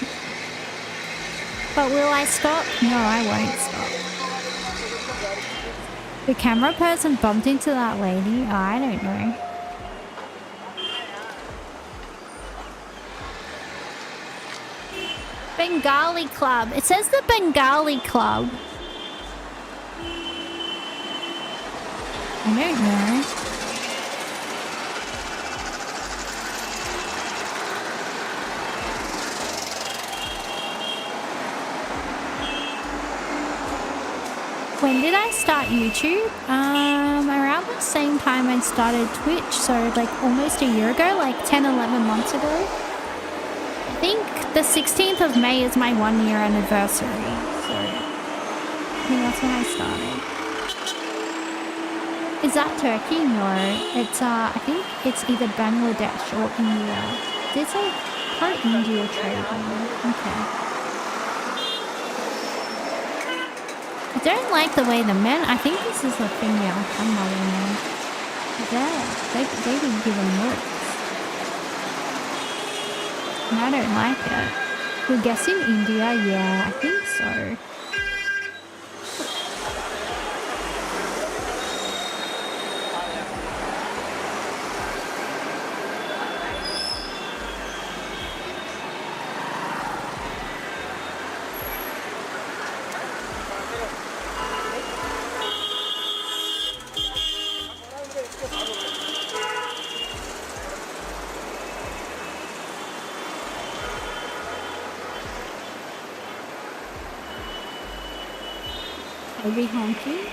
But will I stop? No, I won't stop. The camera person bumped into that lady? Oh, I don't know. Bengali Club. It says the Bengali Club. I don't know. When did I start YouTube? Around the same time I started Twitch, so like almost a year ago, like 10, 11 months ago. I think the 16th of May is my 1 year anniversary, so I think that's when I started. Is that Turkey? No, it's I think it's either Bangladesh or India. Did it say pro-India trading? Okay. I don't like the way the men, I think this is the female camera woman. Yeah, they be giving looks. And I don't like it. We're guessing India, yeah, I think so. Maybe honky.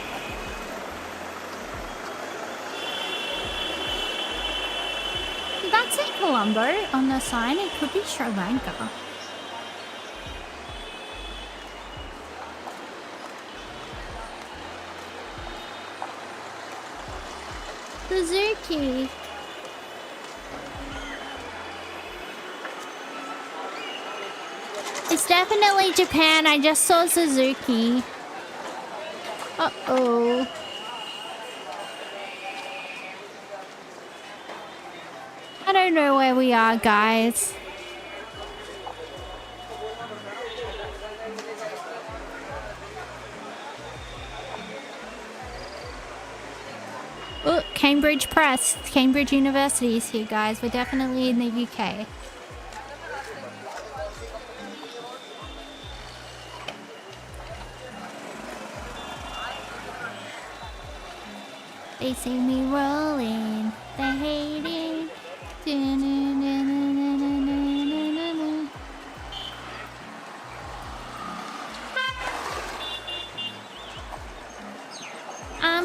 That's in Colombo on the sign. It could be Sri Lanka. Suzuki. It's definitely Japan. I just saw Suzuki. Uh-oh. I don't know where we are, guys. Oh, Cambridge Press. Cambridge University is here, guys. We're definitely in the UK. They see me rolling. They hate it.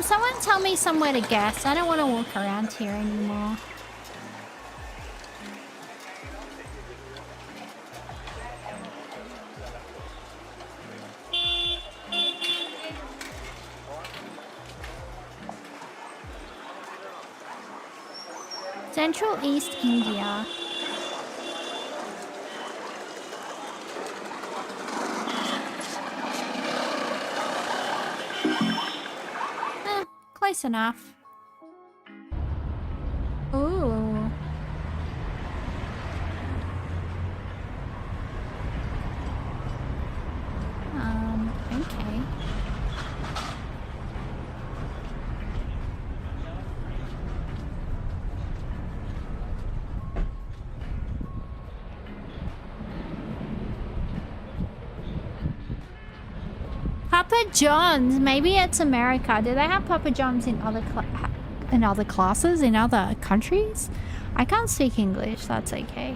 Someone tell me somewhere to guess. I don't want to walk around here anymore. Central East India. Close enough. Ooh. Okay. Papa John's. Maybe it's America. Do they have Papa John's in other classes in other countries? I can't speak English. That's okay.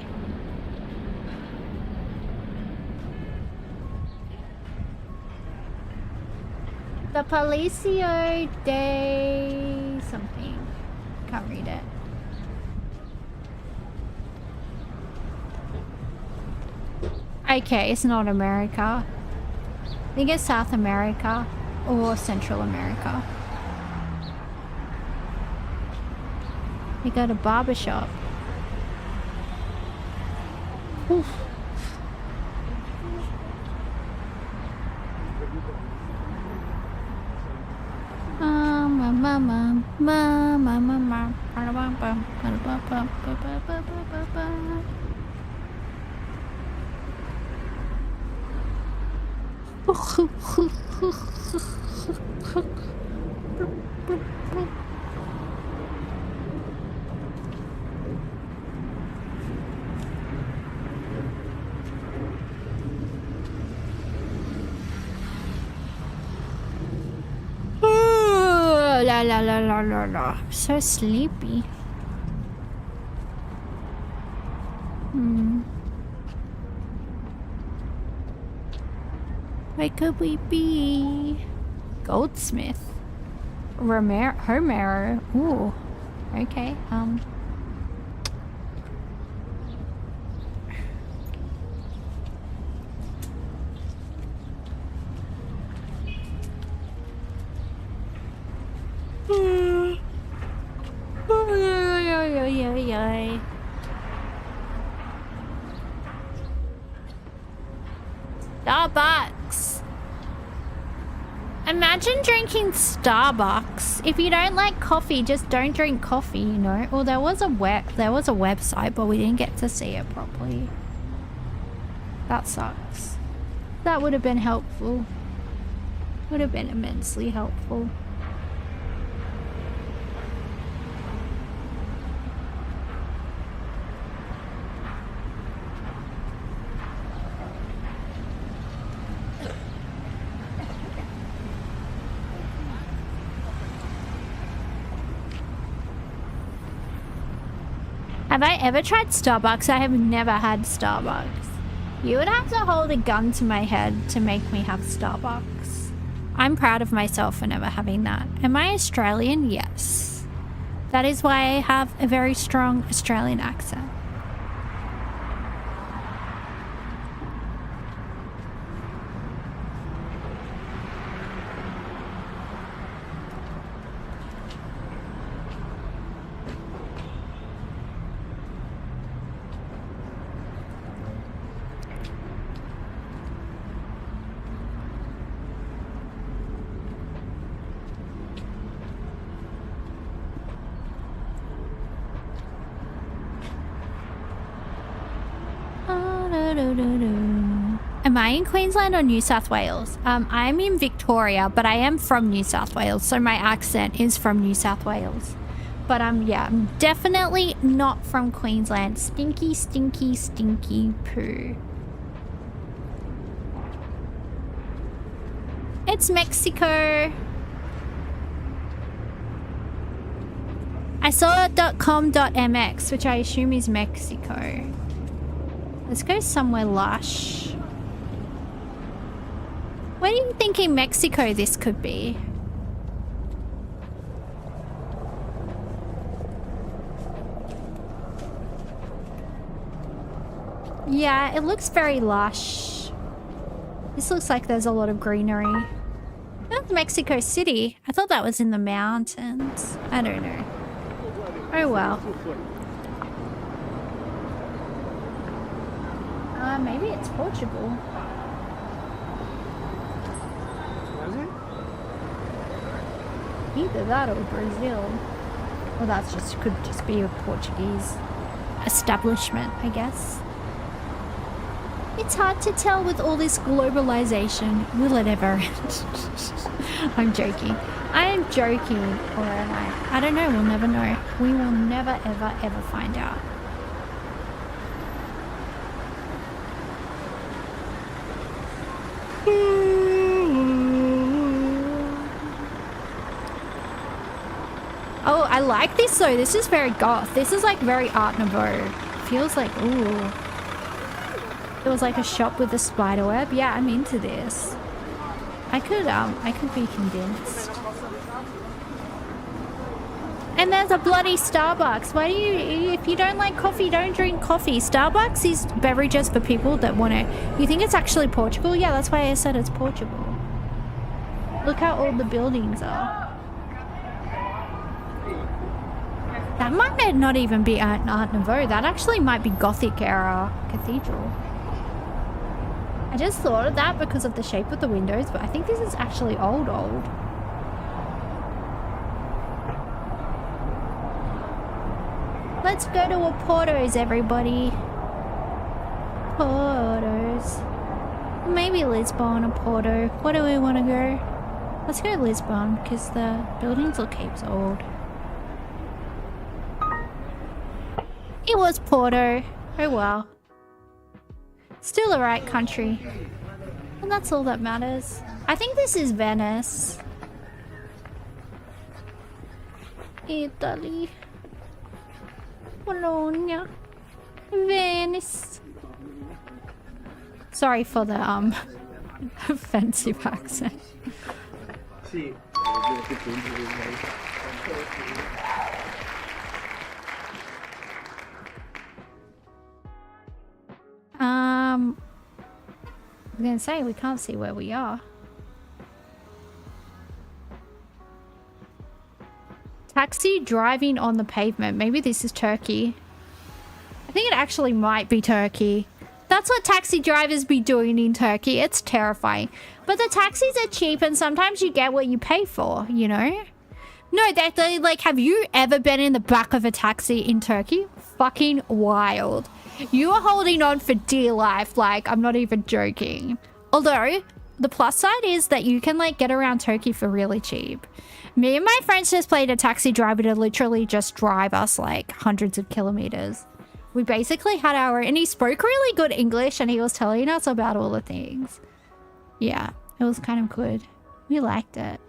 The Policio de something. Can't read it. Okay, it's not America. I think it's South America or Central America. We got a barber shop. Oof. La la la la la la. I'm so sleepy. Where could we be? Goldsmith. Homero. Ooh. Okay. Starbucks. Imagine drinking Starbucks. If you don't like coffee, just don't drink coffee, you know? Well, there was a website, but we didn't get to see it properly. That sucks. That would have been helpful. Would have been immensely helpful. Have I ever tried Starbucks? I have never had Starbucks. You would have to hold a gun to my head to make me have Starbucks. I'm proud of myself for never having that. Am I Australian? Yes. That is why I have a very strong Australian accent. Am I in Queensland or New South Wales? I'm in Victoria, but I am from New South Wales, so my accent is from New South Wales. But yeah, I'm definitely not from Queensland. Stinky, stinky, stinky poo. It's Mexico. I saw .com.mx, which I assume is Mexico. Let's go somewhere lush. Where do you think in Mexico this could be? Yeah, it looks very lush. This looks like there's a lot of greenery. That's Mexico City. I thought that was in the mountains. I don't know. Oh well. Maybe it's Portugal. Either that or Brazil. Well, that's just could just be a Portuguese establishment, I guess. It's hard to tell with all this globalization. Will it ever end? I'm joking. I am joking, or am I? I don't know. We'll never know. We will never, ever, ever find out. Oh, I like this though. This is very goth. This is like very Art Nouveau. Feels like, ooh. It was like a shop with a spider web. Yeah, I'm into this. I could be convinced. And there's a bloody Starbucks. Why do you, if you don't like coffee, don't drink coffee. Starbucks is beverages for people that want to. You think it's actually Portugal? Yeah, that's why I said it's Portugal. Look how old the buildings are. That might not even be Art Nouveau. That actually might be Gothic era cathedral. I just thought of that because of the shape of the windows, but I think this is actually old. Let's go to Oporto's, everybody. Porto's. Maybe Lisbon or Porto. Where do we want to go? Let's go Lisbon, because the buildings look heaps old. It was Porto. Oh well. Still the right country. And that's all that matters. I think this is Venice. Italy. Bologna. Venice. Sorry for the offensive accent. I'm gonna say we can't see where we are. Taxi driving on the pavement. Maybe this is Turkey. I think it actually might be Turkey. That's what taxi drivers be doing in Turkey. It's terrifying. But the taxis are cheap and sometimes you get what you pay for, you know? No, they like, have you ever been in the back of a taxi in Turkey? Fucking wild. You are holding on for dear life. Like, I'm not even joking. Although, the plus side is that you can, like, get around Turkey for really cheap. Me and my friends just played a taxi driver to literally just drive us, like, hundreds of kilometers. We basically had our... And he spoke really good English and he was telling us about all the things. Yeah, it was kind of good. We liked it.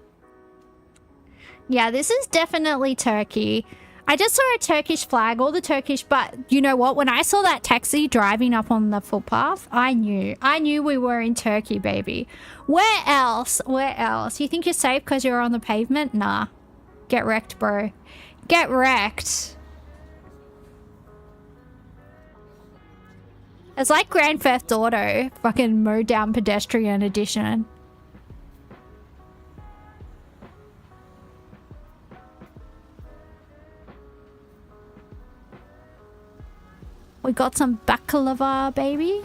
Yeah, this is definitely Turkey. I just saw a Turkish flag, all the Turkish, but you know what? When I saw that taxi driving up on the footpath, I knew we were in Turkey, baby. Where else? Where else? You think you're safe because you're on the pavement? Nah. Get wrecked, bro. Get wrecked. It's like Grand Theft Auto, fucking mowed down pedestrian edition. We got some baklava, baby.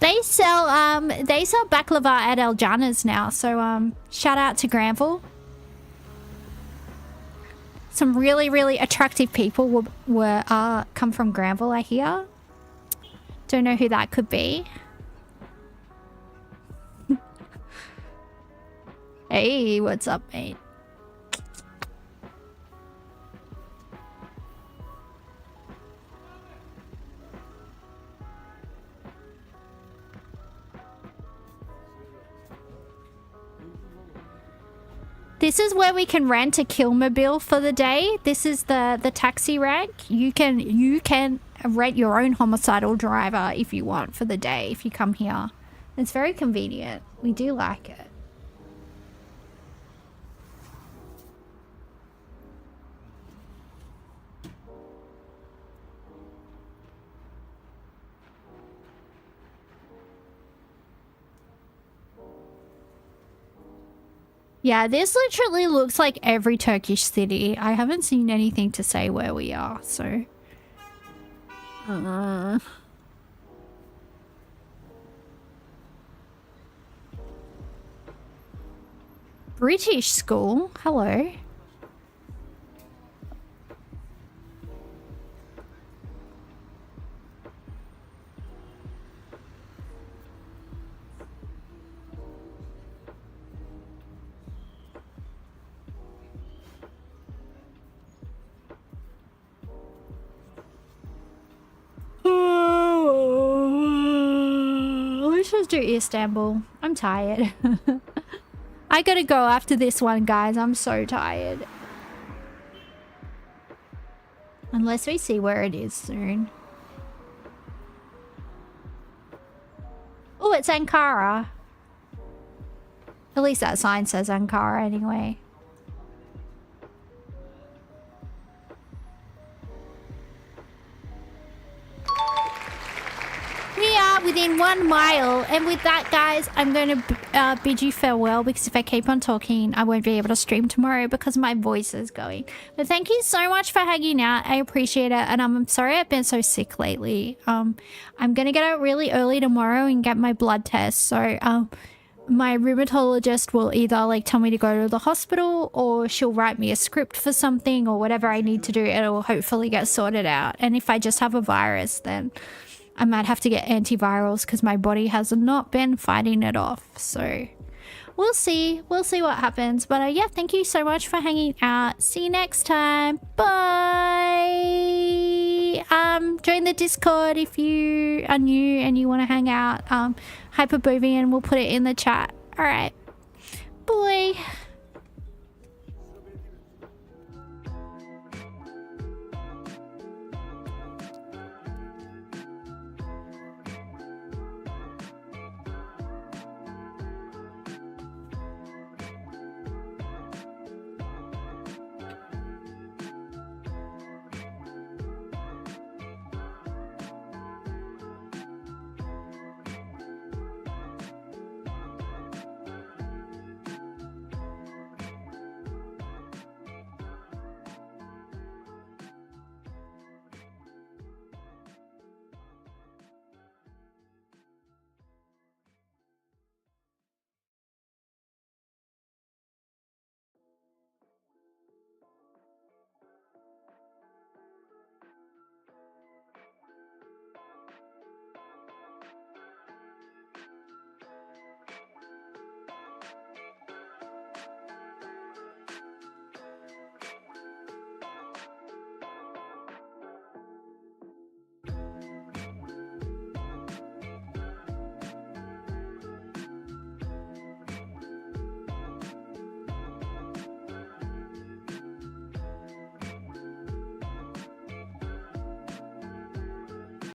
They sell baklava at El Jana's now, so shout out to Granville. Some really, really attractive people were come from Granville, I hear. Don't know who that could be. Hey, what's up, mate? This is where we can rent a Killmobile for the day. This is the taxi rank. You can rent your own homicidal driver if you want for the day if you come here. It's very convenient. We do like it. Yeah, this literally looks like every Turkish city. I haven't seen anything to say where we are, so... British school? Hello. Let's just do Istanbul. I'm tired. I gotta go after this one, guys. I'm so tired. Unless we see where it is soon. Oh, it's Ankara. At least that sign says Ankara anyway. We are within 1 mile, and with that, guys, I'm going to bid you farewell, because if I keep on talking, I won't be able to stream tomorrow because my voice is going. But thank you so much for hanging out. I appreciate it, and I'm sorry I've been so sick lately. I'm going to get out really early tomorrow and get my blood test, so my rheumatologist will either like tell me to go to the hospital, or she'll write me a script for something, or whatever I need to do. It'll hopefully get sorted out. And if I just have a virus, then I might have to get antivirals because my body has not been fighting it off. So we'll see. We'll see what happens. But yeah, thank you so much for hanging out. See you next time. Bye. Join the Discord if you are new and you want to hang out. Hyperbovian, we'll put it in the chat. All right. Bye.